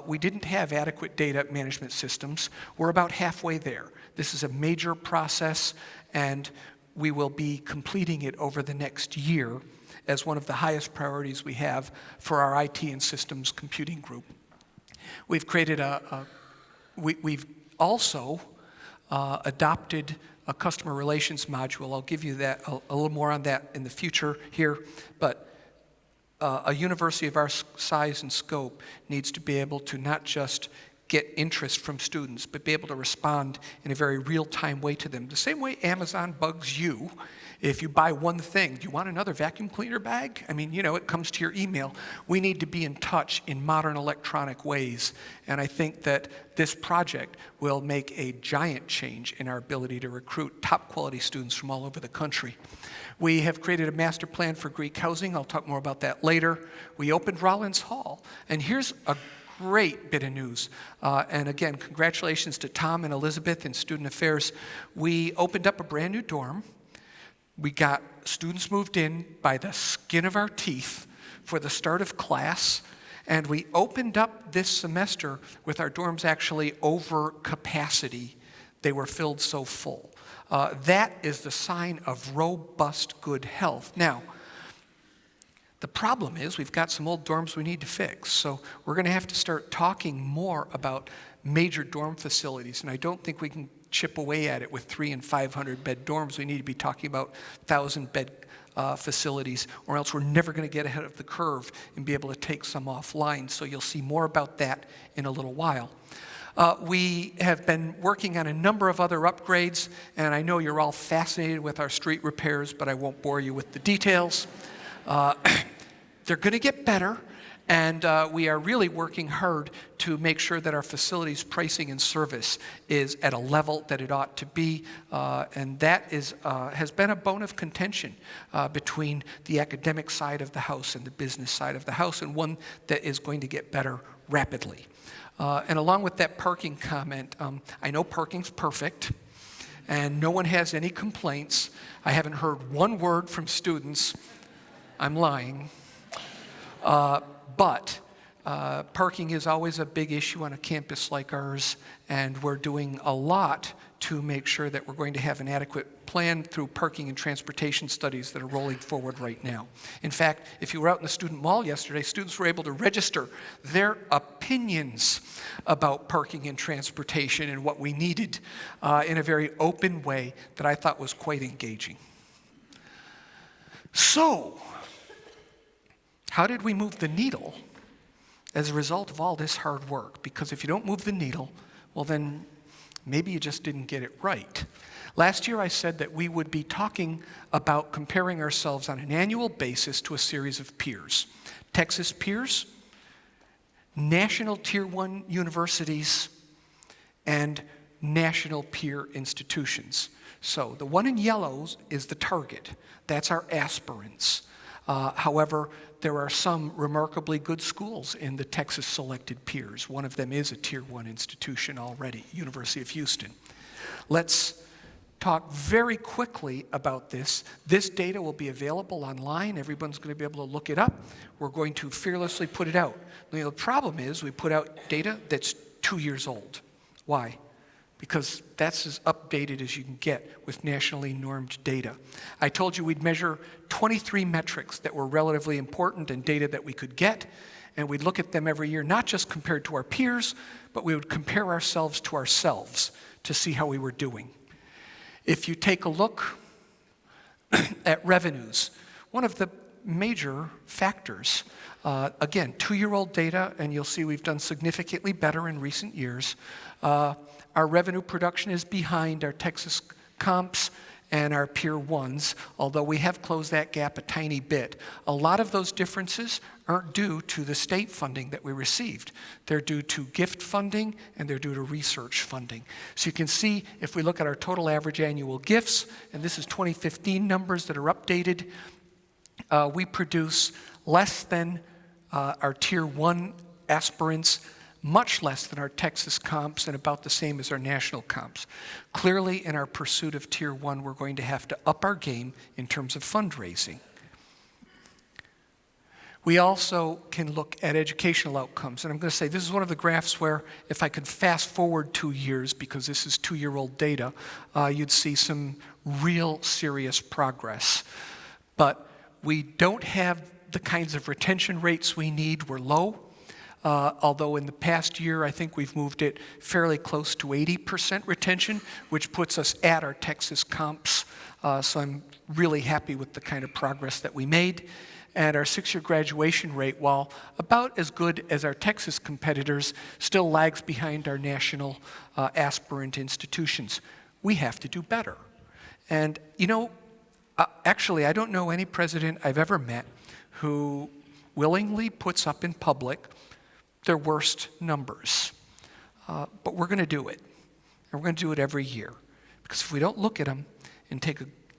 We didn't have adequate data management systems. We're about halfway there. This is a major process, and we will be completing it over the next year as one of the highest priorities we have for our IT and systems computing group. We've created we've also adopted a customer relations module. I'll give you that a little more on that in the future here, but a university of our size and scope needs to be able to not just get interest from students, but be able to respond in a very real-time way to them. The same way Amazon bugs you if you buy one thing. Do you want another vacuum cleaner bag? I mean, it comes to your email. We need to be in touch in modern electronic ways, and I think that this project will make a giant change in our ability to recruit top-quality students from all over the country. We have created a master plan for Greek housing. I'll talk more about that later. We opened Rollins Hall, and here's a great bit of news. And again, congratulations to Tom and Elizabeth in Student Affairs. We opened up a brand new dorm. We got students moved in by the skin of our teeth for the start of class. And we opened up this semester with our dorms actually over capacity. They were filled so full. That is the sign of robust good health. Now, the problem is we've got some old dorms we need to fix. So we're going to have to start talking more about major dorm facilities. And I don't think we can chip away at it with 300 and 500 bed dorms. We need to be talking about 1,000 bed facilities, or else we're never going to get ahead of the curve and be able to take some offline. So you'll see more about that in a little while. We have been working on a number of other upgrades, and I know you're all fascinated with our street repairs, but I won't bore you with the details. They're going to get better, and we are really working hard to make sure that our facilities pricing and service is at a level that it ought to be, and that has been a bone of contention between the academic side of the house and the business side of the house, and one that is going to get better rapidly. And along with that parking comment, I know parking's perfect, and no one has any complaints. I haven't heard one word from students. I'm lying. But parking is always a big issue on a campus like ours, and we're doing a lot to make sure that we're going to have an adequate plan through parking and transportation studies that are rolling forward right now. In fact, if you were out in the student mall yesterday, students were able to register their opinions about parking and transportation and what we needed in a very open way that I thought was quite engaging. So, how did we move the needle as a result of all this hard work? Because if you don't move the needle, well then maybe you just didn't get it right. Last year I said that we would be talking about comparing ourselves on an annual basis to a series of peers. Texas peers, national Tier 1 universities, and national peer institutions. So the one in yellows is the target. That's our aspirants. However, there are some remarkably good schools in the Texas selected peers. One of them is a Tier 1 institution already, University of Houston. Let's talk very quickly about this. This data will be available online. Everyone's going to be able to look it up. We're going to fearlessly put it out. The problem is we put out data that's 2 years old. Why? Because that's as updated as you can get with nationally normed data. I told you we'd measure 23 metrics that were relatively important and data that we could get, and we'd look at them every year, not just compared to our peers, but we would compare ourselves to see how we were doing. If you take a look at revenues, one of the major factors, again, 2-year-old data, and you'll see we've done significantly better in recent years. Our revenue production is behind our Texas comps and our Peer 1s, although we have closed that gap a tiny bit. A lot of those differences aren't due to the state funding that we received. They're due to gift funding and they're due to research funding. So you can see if we look at our total average annual gifts, and this is 2015 numbers that are updated, we produce less than our Tier 1 aspirants much less than our Texas comps and about the same as our national comps. Clearly, in our pursuit of Tier 1, we're going to have to up our game in terms of fundraising. We also can look at educational outcomes. And I'm going to say this is one of the graphs where if I could fast forward 2 years, because this is 2-year-old data, you'd see some real serious progress. But we don't have the kinds of retention rates we need. We're low. Although in the past year, I think we've moved it fairly close to 80% retention, which puts us at our Texas comps. So I'm really happy with the kind of progress that we made. And our 6-year graduation rate, while about as good as our Texas competitors, still lags behind our national aspirant institutions. We have to do better. And actually, I don't know any president I've ever met who willingly puts up in public their worst numbers. But we're going to do it. And we're going to do it every year. Because if we don't look at them and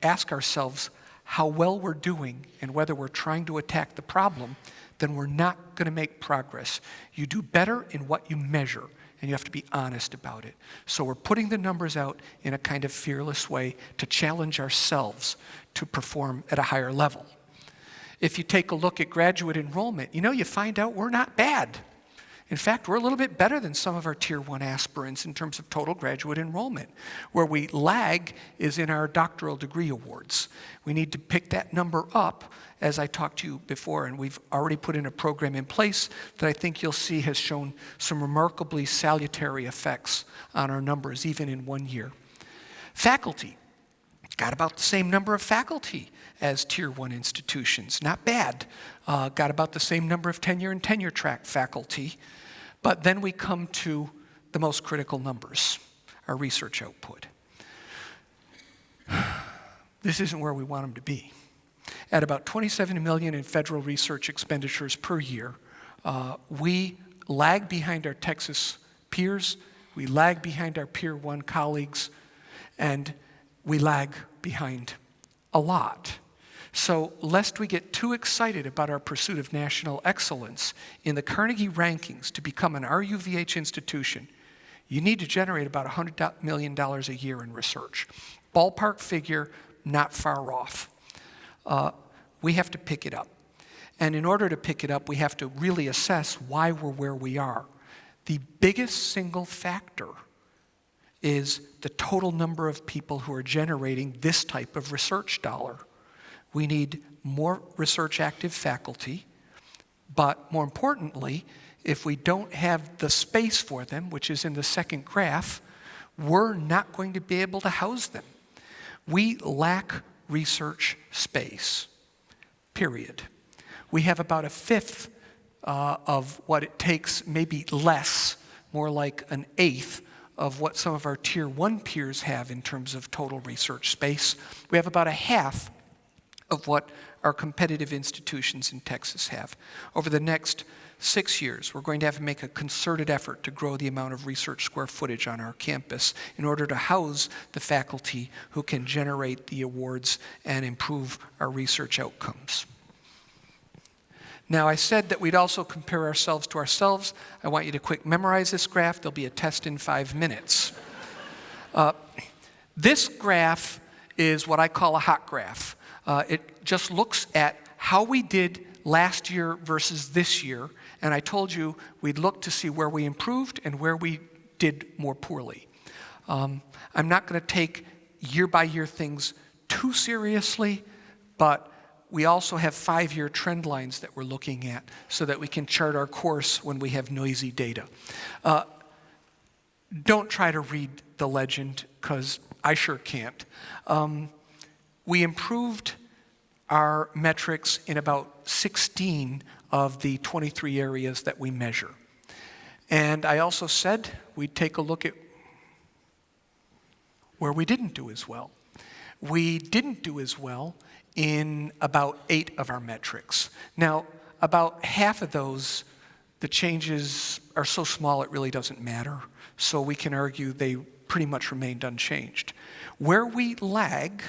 ask ourselves how well we're doing and whether we're trying to attack the problem, then we're not going to make progress. You do better in what you measure, and you have to be honest about it. So we're putting the numbers out in a kind of fearless way to challenge ourselves to perform at a higher level. If you take a look at graduate enrollment, you find out we're not bad. In fact, we're a little bit better than some of our Tier 1 aspirants in terms of total graduate enrollment. Where we lag is in our doctoral degree awards. We need to pick that number up, as I talked to you before, and we've already put in a program in place that I think you'll see has shown some remarkably salutary effects on our numbers, even in 1 year. Faculty, got about the same number of faculty as Tier 1 institutions. Not bad. Got about the same number of tenure and tenure track faculty. But then we come to the most critical numbers, our research output. This isn't where we want them to be. At about $27 million in federal research expenditures per year, we lag behind our Texas peers, we lag behind our Peer 1 colleagues, and we lag behind a lot. So lest we get too excited about our pursuit of national excellence in the Carnegie rankings to become an RUVH institution, you need to generate about $100 million a year in research. Ballpark figure, not far off. We have to pick it up. And in order to pick it up, we have to really assess why we're where we are. The biggest single factor is the total number of people who are generating this type of research dollar. We need more research active faculty, but more importantly, if we don't have the space for them, which is in the second graph, we're not going to be able to house them. We lack research space, period. We have about a fifth of what it takes, maybe less, more like an eighth of what some of our Tier 1 peers have in terms of total research space. We have about a half of what our competitive institutions in Texas have. Over the next 6 years, we're going to have to make a concerted effort to grow the amount of research square footage on our campus in order to house the faculty who can generate the awards and improve our research outcomes. Now, I said that we'd also compare ourselves to ourselves. I want you to quick memorize this graph. There'll be a test in 5 minutes. This graph is what I call a hot graph. It just looks at how we did last year versus this year, and I told you we'd look to see where we improved and where we did more poorly. I'm not going to take year-by-year things too seriously, but we also have 5-year trend lines that we're looking at so that we can chart our course when we have noisy data. Don't try to read the legend, because I sure can't. We improved our metrics in about 16 of the 23 areas that we measure. And I also said we'd take a look at where we didn't do as well. We didn't do as well in about 8 of our metrics. Now, about half of those, the changes are so small it really doesn't matter. So we can argue they pretty much remained unchanged. Where we lag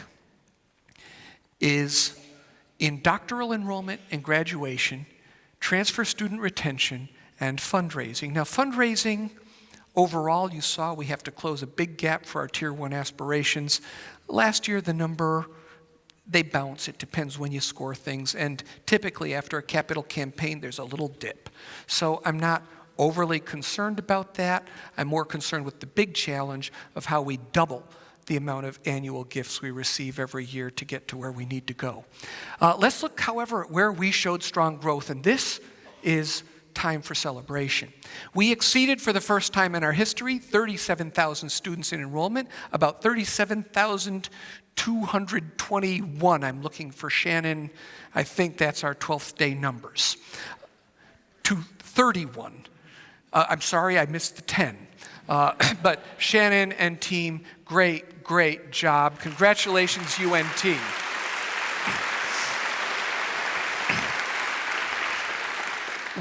is in doctoral enrollment and graduation, transfer student retention, and fundraising. Now, fundraising, overall, you saw we have to close a big gap for our Tier 1 aspirations. Last year, the number, they bounce. It depends when you score things. And typically, after a capital campaign, there's a little dip. So I'm not overly concerned about that. I'm more concerned with the big challenge of how we double the amount of annual gifts we receive every year to get to where we need to go. Let's look, however, at where we showed strong growth, and this is time for celebration. We exceeded for the first time in our history 37,000 students in enrollment, about 37,221. I'm looking for Shannon. I think that's our 12th day numbers. To 31. I'm sorry, I missed the 10. But Shannon and team, great job. Congratulations, UNT.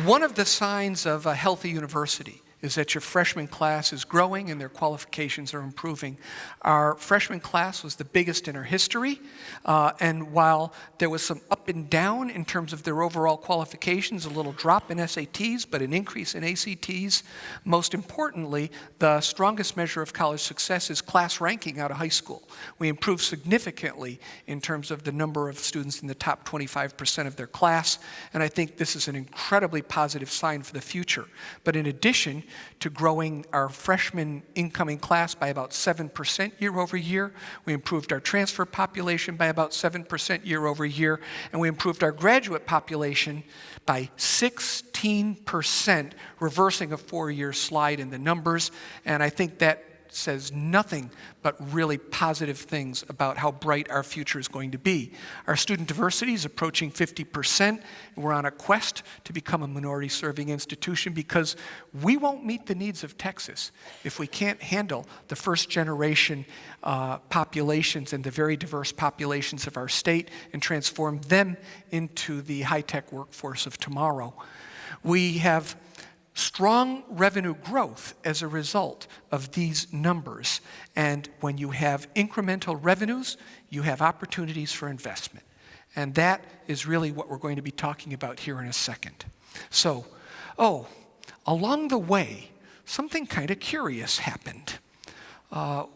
One of the signs of a healthy university is that your freshman class is growing and their qualifications are improving. Our freshman class was the biggest in our history, and while there was some up and down in terms of their overall qualifications, a little drop in SATs, but an increase in ACTs, most importantly, the strongest measure of college success is class ranking out of high school. We improved significantly in terms of the number of students in the top 25% of their class, and I think this is an incredibly positive sign for the future. But in addition to growing our freshman incoming class by about 7% year over year, we improved our transfer population by about 7% year over year, and we improved our graduate population by 16%, reversing a 4-year slide in the numbers, and I think that says nothing but really positive things about how bright our future is going to be. Our student diversity is approaching 50%, and we're on a quest to become a minority-serving institution because we won't meet the needs of Texas if we can't handle the first-generation populations and the very diverse populations of our state and transform them into the high-tech workforce of tomorrow. We have strong revenue growth as a result of these numbers. And when you have incremental revenues, you have opportunities for investment. And that is really what we're going to be talking about here in a second. So, along the way, something kind of curious happened. I'm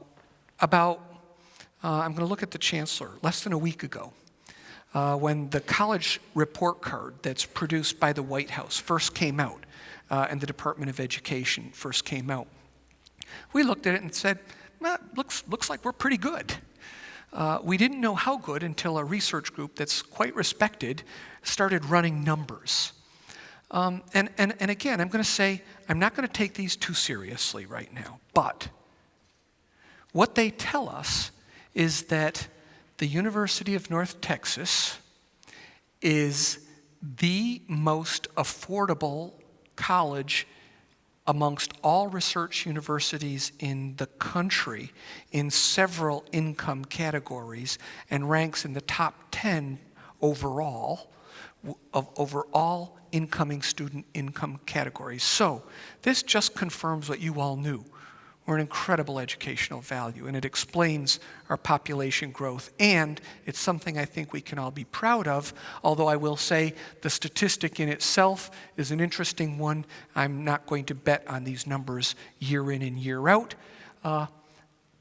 going to look at the chancellor, less than a week ago, when the college report card that's produced by the White House first came out, and the Department of Education first came out. We looked at it and said, well, looks like we're pretty good. We didn't know how good until a research group that's quite respected started running numbers. And again, I'm going to say, I'm not going to take these too seriously right now, but what they tell us is that the University of North Texas is the most affordable college amongst all research universities in the country in several income categories and ranks in the top 10 overall of over all incoming student income categories. So this just confirms what you all knew. We're an incredible educational value, and it explains our population growth, and it's something I think we can all be proud of, although I will say the statistic in itself is an interesting one. I'm not going to bet on these numbers year in and year out.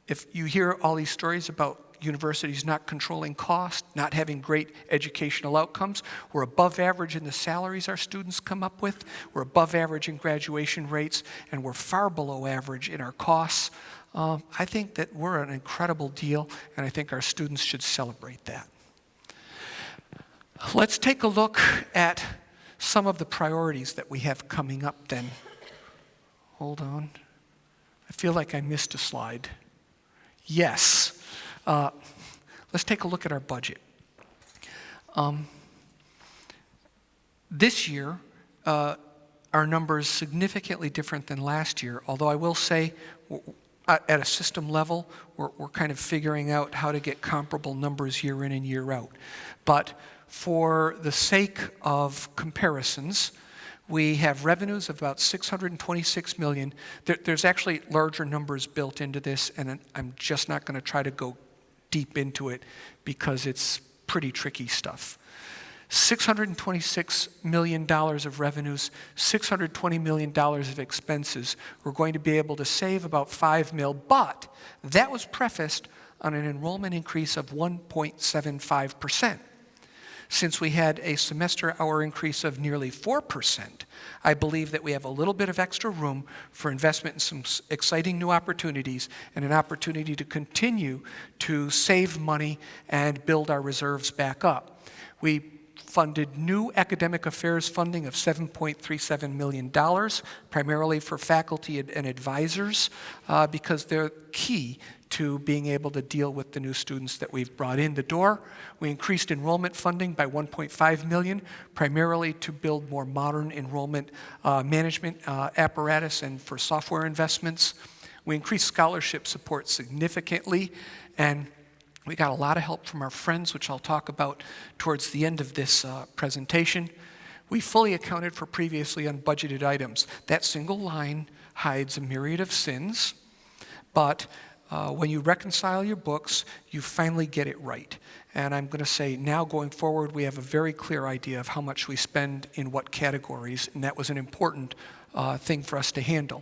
If you hear all these stories about universities not controlling cost, not having great educational outcomes, we're above average in the salaries our students come up with, we're above average in graduation rates, and we're far below average in our costs. I think that we're an incredible deal, and I think our students should celebrate that. Let's take a look at some of the priorities that we have coming up then. Hold on. I feel like I missed a slide. Yes. Let's take a look at our budget. This year, our numbers significantly different than last year, although I will say at a system level, we're kind of figuring out how to get comparable numbers year in and year out. But for the sake of comparisons, we have revenues of about $626 million. There's actually larger numbers built into this, and I'm just not going to try to go deep into it because it's pretty tricky stuff. $626 million of revenues, $620 million of expenses. We're going to be able to save about $5 million, but that was prefaced on an enrollment increase of 1.75%. Since we had a semester hour increase of nearly 4%, I believe that we have a little bit of extra room for investment in some exciting new opportunities and an opportunity to continue to save money and build our reserves back up. We funded new academic affairs funding of $7.37 million, primarily for faculty and advisors, because they're key to being able to deal with the new students that we've brought in the door. We increased enrollment funding by $1.5 million, primarily to build more modern enrollment management apparatus and for software investments. We increased scholarship support significantly, and we got a lot of help from our friends, which I'll talk about towards the end of this presentation. We fully accounted for previously unbudgeted items. That single line hides a myriad of sins, but when you reconcile your books, you finally get it right. And I'm going to say now going forward, we have a very clear idea of how much we spend in what categories, and that was an important thing for us to handle.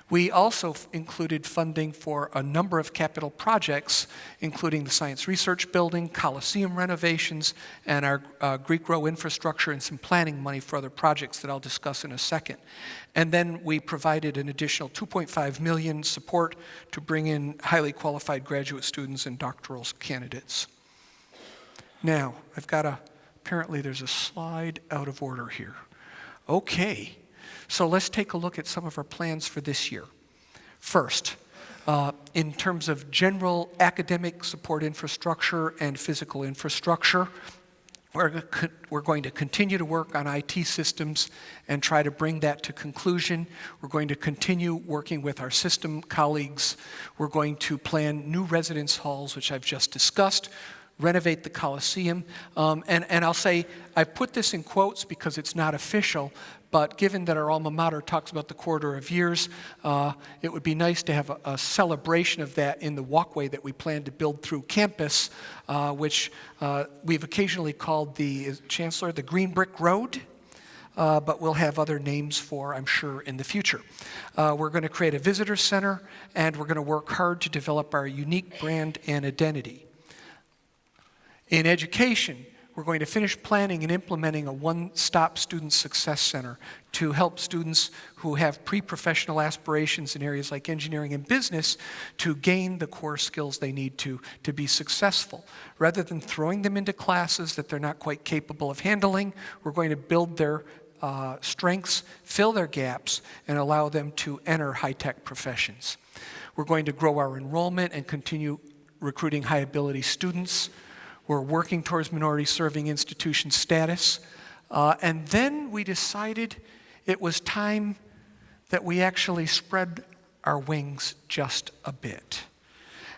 We also included funding for a number of capital projects, including the Science Research Building, Coliseum renovations, and our Greek Row infrastructure, and some planning money for other projects that I'll discuss in a second. And then we provided an additional $2.5 million support to bring in highly qualified graduate students and doctoral candidates. Now, apparently there's a slide out of order here. Okay. So let's take a look at some of our plans for this year. First, in terms of general academic support infrastructure and physical infrastructure, we're going to continue to work on IT systems and try to bring that to conclusion. We're going to continue working with our system colleagues. We're going to plan new residence halls, which I've just discussed, renovate the Coliseum. And I'll say, I put this in quotes because it's not official, but given that our alma mater talks about the quarter of years, it would be nice to have a celebration of that in the walkway that we plan to build through campus, which we've occasionally called the Chancellor, the Green Brick Road, but we'll have other names for, I'm sure, in the future. We're going to create a visitor center, and we're going to work hard to develop our unique brand and identity. In education, we're going to finish planning and implementing a one-stop student success center to help students who have pre-professional aspirations in areas like engineering and business to gain the core skills they need to be successful. Rather than throwing them into classes that they're not quite capable of handling, we're going to build their strengths, fill their gaps, and allow them to enter high-tech professions. We're going to grow our enrollment and continue recruiting high-ability students. We're working towards minority serving institution status. And then we decided it was time that we actually spread our wings just a bit.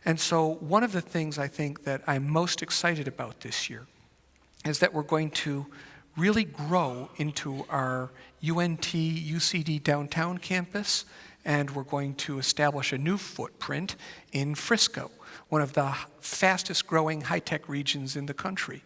And so one of the things I think that I'm most excited about this year is that we're going to really grow into our UNT UCD downtown campus, and we're going to establish a new footprint in Frisco, one of the fastest growing high-tech regions in the country.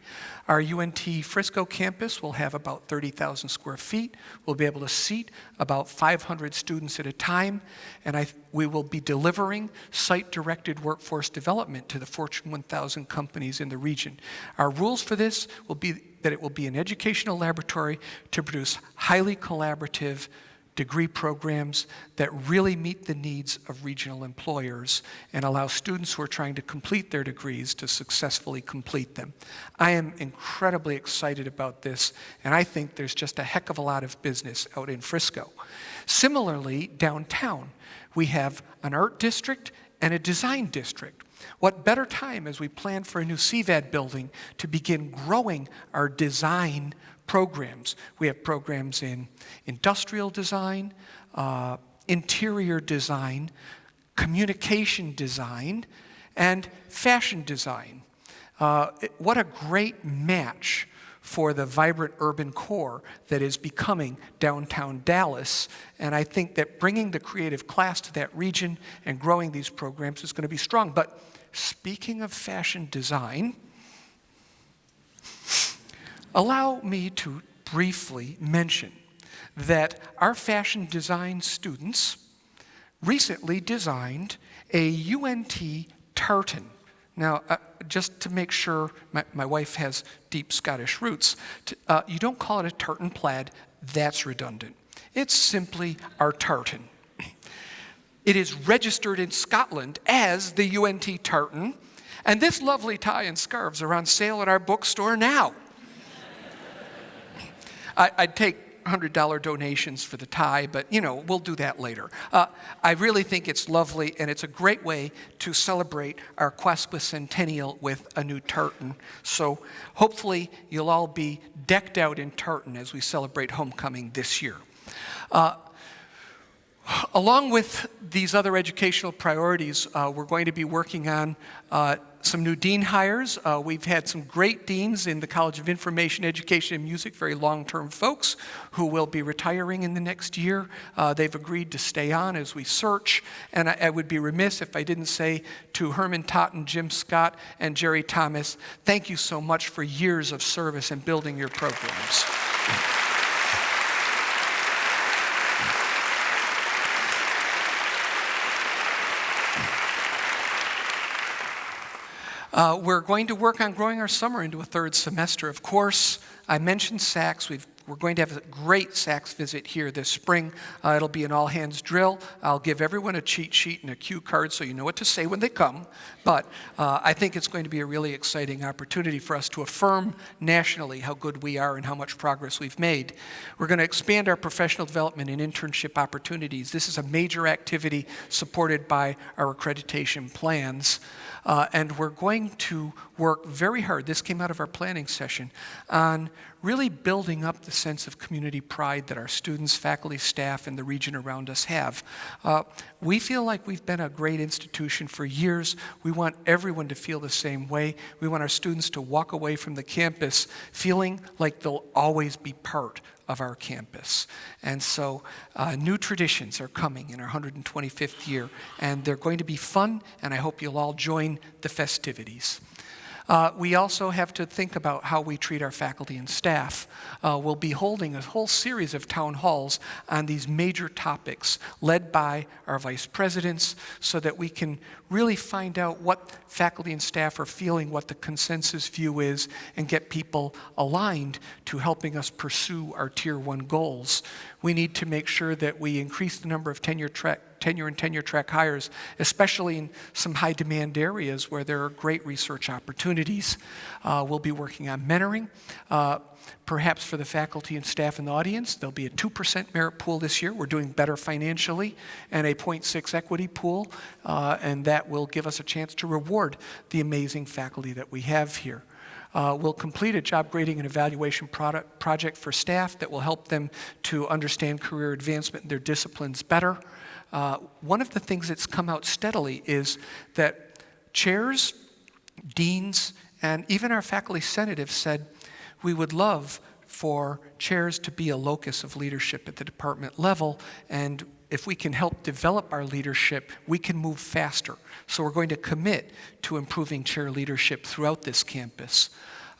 Our UNT Frisco campus will have about 30,000 square feet. We'll be able to seat about 500 students at a time, and we will be delivering site-directed workforce development to the Fortune 1000 companies in the region. Our rules for this will be that it will be an educational laboratory to produce highly collaborative degree programs that really meet the needs of regional employers and allow students who are trying to complete their degrees to successfully complete them. I am incredibly excited about this, and I think there's just a heck of a lot of business out in Frisco. Similarly, downtown, we have an art district and a design district. What better time as we plan for a new CVAD building to begin growing our design programs. We have programs in industrial design, interior design, communication design, and fashion design. What a great match for the vibrant urban core that is becoming downtown Dallas. And I think that bringing the creative class to that region and growing these programs is going to be strong. But speaking of fashion design, Allow me to briefly mention that our fashion design students recently designed a UNT tartan. Now, just to make sure, my wife has deep Scottish roots, you don't call it a tartan plaid, that's redundant. It's simply our tartan. It is registered in Scotland as the UNT tartan, and this lovely tie and scarves are on sale at our bookstore now. I'd take $100 donations for the tie, but we'll do that later. I really think it's lovely, and it's a great way to celebrate our Quasquicentennial with a new tartan. So hopefully you'll all be decked out in tartan as we celebrate homecoming this year. Along with these other educational priorities, we're going to be working on some new dean hires. We've had some great deans in the College of Information, Education, and Music, very long-term folks who will be retiring in the next year. They've agreed to stay on as we search, and I would be remiss if I didn't say to Herman Totten, Jim Scott, and Jerry Thomas, thank you so much for years of service and building your programs. We're going to work on growing our summer into a third semester. Of course, I mentioned sax. We're going to have a great sax visit here this spring. It'll be an all-hands drill. I'll give everyone a cheat sheet and a cue card so you know what to say when they come. But I think it's going to be a really exciting opportunity for us to affirm nationally how good we are and how much progress we've made. We're going to expand our professional development and internship opportunities. This is a major activity supported by our accreditation plans. And we're going to work very hard, this came out of our planning session, on really building up the sense of community pride that our students, faculty, staff, and the region around us have. We feel like we've been a great institution for years. We want everyone to feel the same way. We want our students to walk away from the campus feeling like they'll always be part of our campus. And so new traditions are coming in our 125th year, and they're going to be fun, and I hope you'll all join the festivities. We also have to think about how we treat our faculty and staff. We'll be holding a whole series of town halls on these major topics led by our vice presidents so that we can really find out what faculty and staff are feeling, what the consensus view is, and get people aligned to helping us pursue our Tier 1 goals. We need to make sure that we increase the number of tenure and tenure track hires, especially in some high demand areas where there are great research opportunities. We'll be working on mentoring. Perhaps for the faculty and staff in the audience, there'll be a 2% merit pool this year. We're doing better financially, and a 0.6 equity pool, and that will give us a chance to reward the amazing faculty that we have here. We'll complete a job grading and evaluation project for staff that will help them to understand career advancement in their disciplines better. One of the things that's come out steadily is that chairs, deans, and even our faculty senate have said, we would love for chairs to be a locus of leadership at the department level, and if we can help develop our leadership, we can move faster. So we're going to commit to improving chair leadership throughout this campus.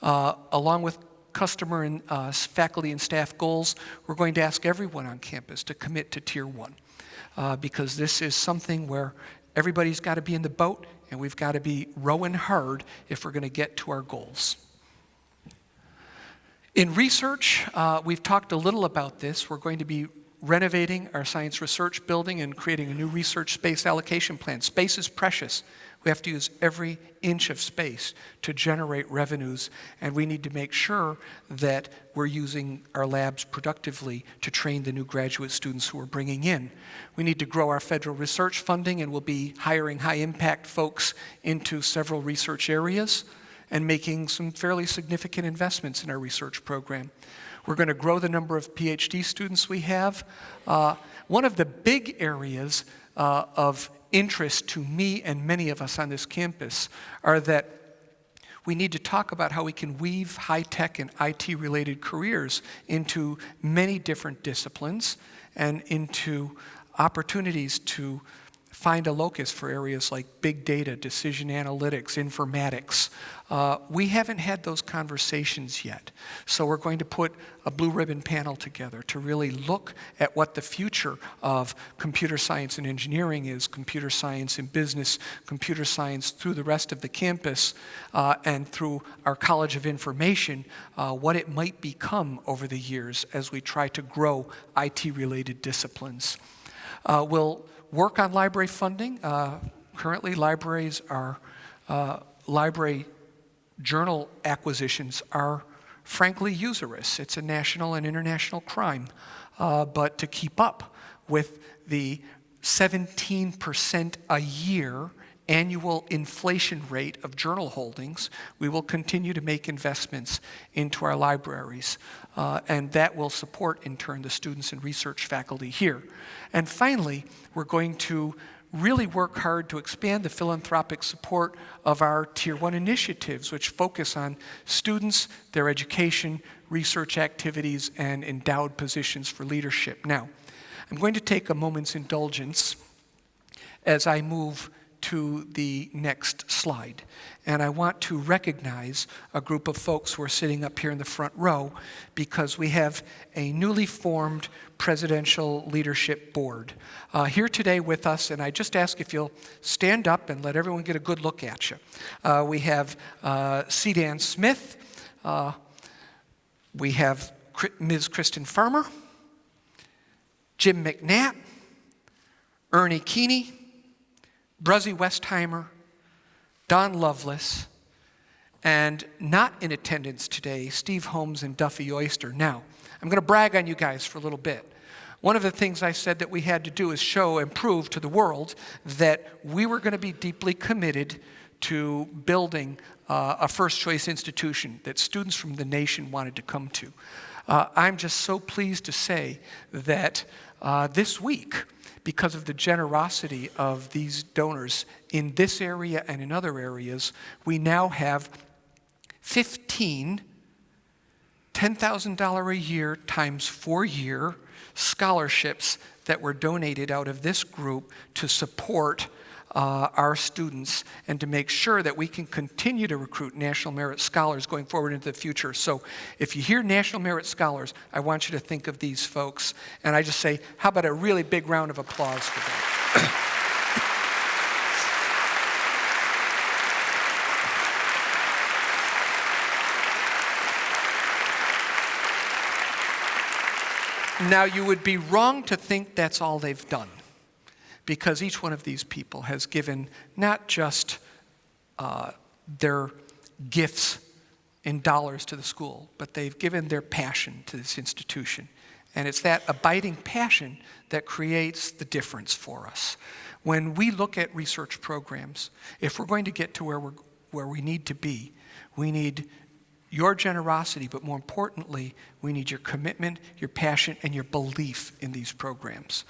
Along with customer and faculty and staff goals, we're going to ask everyone on campus to commit to Tier 1 because this is something where everybody's got to be in the boat and we've got to be rowing hard if we're going to get to our goals. In research, we've talked a little about this. We're going to be renovating our science research building and creating a new research space allocation plan. Space is precious. We have to use every inch of space to generate revenues, and we need to make sure that we're using our labs productively to train the new graduate students who we're bringing in. We need to grow our federal research funding, and we'll be hiring high-impact folks into several research areas and making some fairly significant investments in our research program. We're going to grow the number of PhD students we have. One of the big areas of interest to me and many of us on this campus are that we need to talk about how we can weave high-tech and IT-related careers into many different disciplines and into opportunities to find a locus for areas like big data, decision analytics, informatics. We haven't had those conversations yet. So we're going to put a blue ribbon panel together to really look at what the future of computer science and engineering is, computer science and business, computer science through the rest of the campus, and through our College of Information, what it might become over the years as we try to grow IT-related disciplines. We'll work on library funding. Currently, libraries are, library journal acquisitions are frankly usurious. It's a national and international crime. But to keep up with the 17% a year annual inflation rate of journal holdings, we will continue to make investments into our libraries. And that will support, in turn, the students and research faculty here. And finally, we're going to really work hard to expand the philanthropic support of our Tier 1 initiatives, which focus on students, their education, research activities, and endowed positions for leadership. Now, I'm going to take a moment's indulgence as I move to the next slide. And I want to recognize a group of folks who are sitting up here in the front row because we have a newly formed Presidential Leadership Board here today with us, and I just ask if you'll stand up and let everyone get a good look at you. We have C. Dan Smith, we have Ms. Kristen Farmer, Jim McNatt, Ernie Keeney, Bruzzy Westheimer, Don Lovelace, and not in attendance today, Steve Holmes and Duffy Oyster. Now, I'm going to brag on you guys for a little bit. One of the things I said that we had to do is show and prove to the world that we were going to be deeply committed to building a first-choice institution that students from the nation wanted to come to. I'm just so pleased to say that this week, because of the generosity of these donors in this area and in other areas, we now have 15 $10,000 a year times 4-year scholarships that were donated out of this group to support our students and to make sure that we can continue to recruit National Merit Scholars going forward into the future. So if you hear National Merit Scholars, I want you to think of these folks. And I just say, how about a really big round of applause for them? Now, you would be wrong to think that's all they've done, because each one of these people has given not just their gifts in dollars to the school, but they've given their passion to this institution. And it's that abiding passion that creates the difference for us. When we look at research programs, if we're going to get to where we need to be, we need your generosity, but more importantly, we need your commitment, your passion, and your belief in these programs.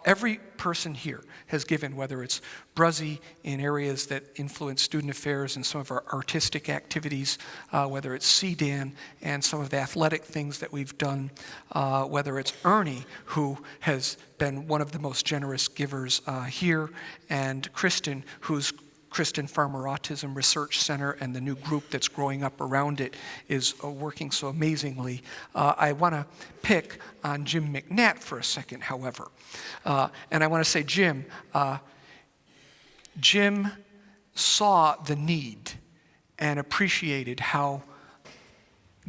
Every person here has given, whether it's Bruzzy in areas that influence student affairs and some of our artistic activities, whether it's CDAN and some of the athletic things that we've done, whether it's Ernie, who has been one of the most generous givers here, and Kristen, who's Kristen Farmer Autism Research Center and the new group that's growing up around it is working so amazingly. I want to pick on Jim McNatt for a second, however. And I want to say, Jim saw the need and appreciated how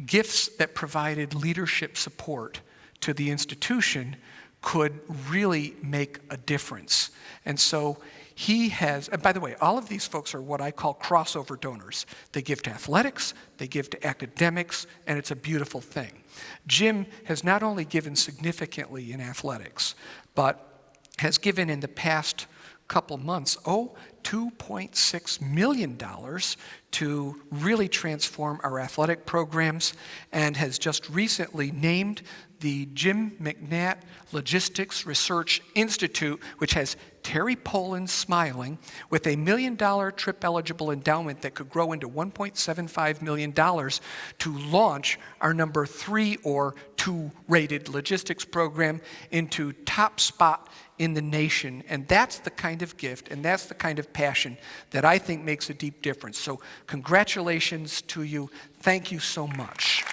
gifts that provided leadership support to the institution could really make a difference. And so he has, and by the way, all of these folks are what I call crossover donors. They give to athletics, they give to academics, and it's a beautiful thing. Jim has not only given significantly in athletics, but has given in the past couple months, $2.6 million to really transform our athletic programs, and has just recently named the Jim McNatt Logistics Research Institute, which has Terry Poland smiling with a $1 million trip-eligible endowment that could grow into $1.75 million to launch our number 3 or 2 rated logistics program into top spot in the nation. And that's the kind of gift and that's the kind of passion that I think makes a deep difference. So congratulations to you. Thank you so much.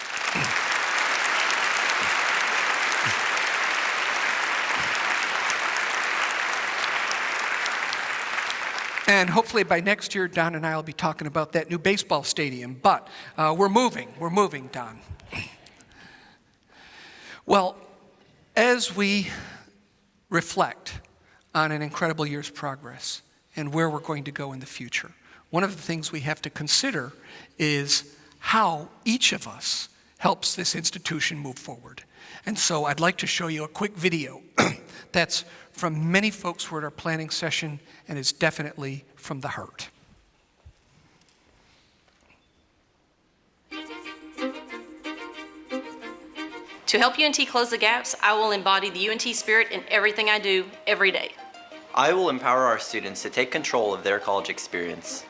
And hopefully by next year, Don and I will be talking about that new baseball stadium. But we're moving, Don. Well, as we reflect on an incredible year's progress and where we're going to go in the future, one of the things we have to consider is how each of us helps this institution move forward. And so I'd like to show you a quick video that's from many folks who are at our planning session, and it's definitely from the heart. To help UNT close the gaps, I will embody the UNT spirit in everything I do every day. I will empower our students to take control of their college experience.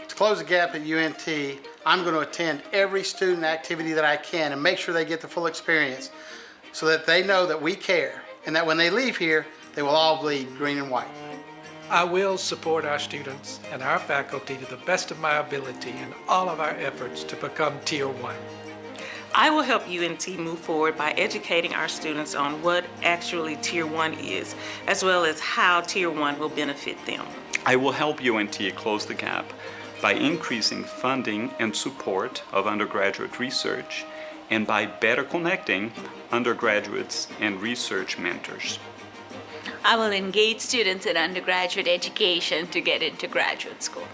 To close the gap at UNT, I'm going to attend every student activity that I can and make sure they get the full experience so that they know that we care and that when they leave here, they will all bleed green and white. I will support our students and our faculty to the best of my ability in all of our efforts to become Tier 1. I will help UNT move forward by educating our students on what actually Tier 1 is, as well as how Tier 1 will benefit them. I will help UNT close the gap by increasing funding and support of undergraduate research and by better connecting undergraduates and research mentors. I will engage students in undergraduate education to get into graduate school.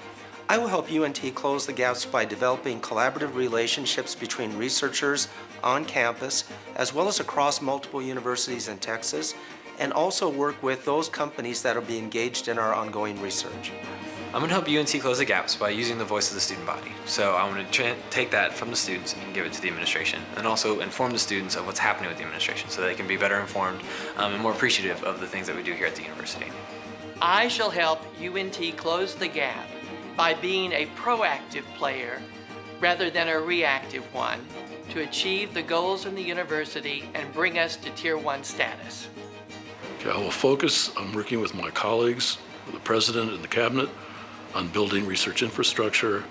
I will help UNT close the gaps by developing collaborative relationships between researchers on campus, as well as across multiple universities in Texas, and also work with those companies that will be engaged in our ongoing research. I'm going to help UNT close the gaps by using the voice of the student body. So I want to take that from the students and give it to the administration, and also inform the students of what's happening with the administration so they can be better informed and more appreciative of the things that we do here at the university. I shall help UNT close the gap by being a proactive player rather than a reactive one to achieve the goals in the university and bring us to Tier 1 status. Okay, I will focus on working with my colleagues, the president and the cabinet, on building research infrastructure.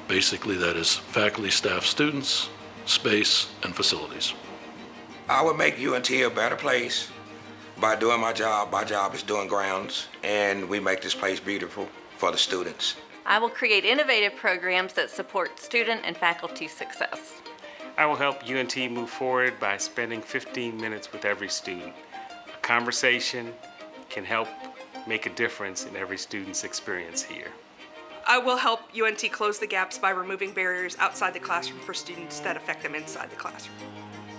Basically, that is faculty, staff, students, space, and facilities. I would make UNT a better place by doing my job. My job is doing grounds, and we make this place beautiful for the students. I will create innovative programs that support student and faculty success. I will help UNT move forward by spending 15 minutes with every student. A conversation can help make a difference in every student's experience here. I will help UNT close the gaps by removing barriers outside the classroom for students that affect them inside the classroom.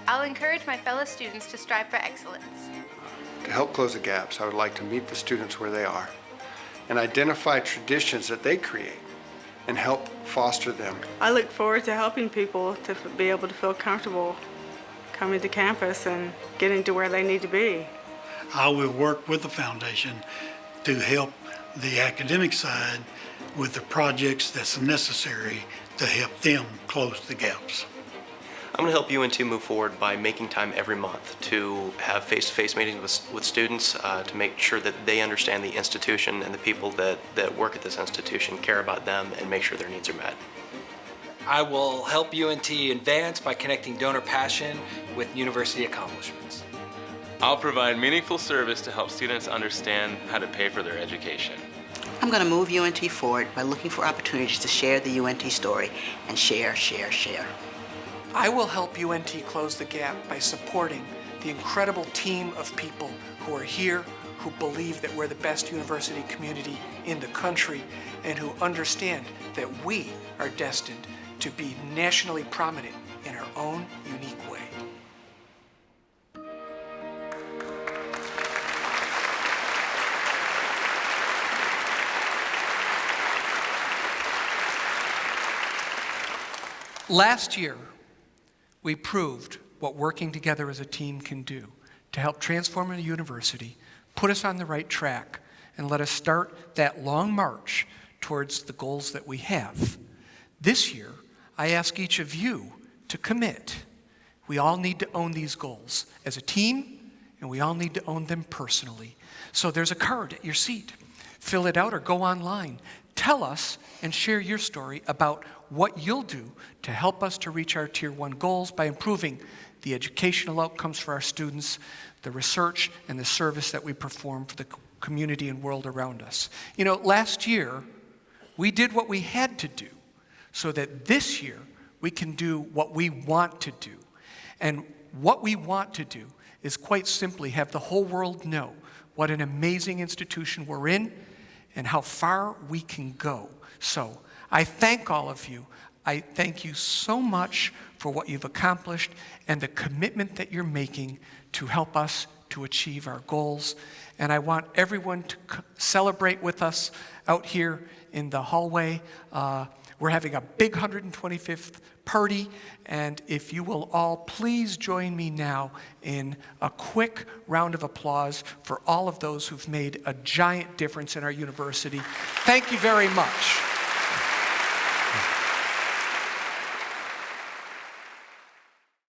I'll encourage my fellow students to strive for excellence. To help close the gaps, I would like to meet the students where they are and identify traditions that they create and help foster them. I look forward to helping people to be able to feel comfortable coming to campus and getting to where they need to be. I will work with the foundation to help the academic side with the projects that's necessary to help them close the gaps. I'm going to help UNT move forward by making time every month to have face-to-face meetings with students to make sure that they understand the institution and the people that work at this institution care about them and make sure their needs are met. I will help UNT advance by connecting donor passion with university accomplishments. I'll provide meaningful service to help students understand how to pay for their education. I'm going to move UNT forward by looking for opportunities to share the UNT story and share. I will help UNT close the gap by supporting the incredible team of people who are here, who believe that we're the best university community in the country, and who understand that we are destined to be nationally prominent in our own unique way. Last year, we proved what working together as a team can do to help transform a university, put us on the right track, and let us start that long march towards the goals that we have. This year, I ask each of you to commit. We all need to own these goals as a team, and we all need to own them personally. So there's a card at your seat. Fill it out or go online. Tell us and share your story about what you'll do to help us to reach our Tier 1 goals by improving the educational outcomes for our students, the research and the service that we perform for the community and world around us. You know, last year, we did what we had to do so that this year we can do what we want to do. And what we want to do is quite simply have the whole world know what an amazing institution we're in and how far we can go. So I thank all of you. I thank you so much for what you've accomplished and the commitment that you're making to help us to achieve our goals. And I want everyone to celebrate with us out here in the hallway. We're having a big 125th party, and if you will all please join me now in a quick round of applause for all of those who've made a giant difference in our university. Thank you very much.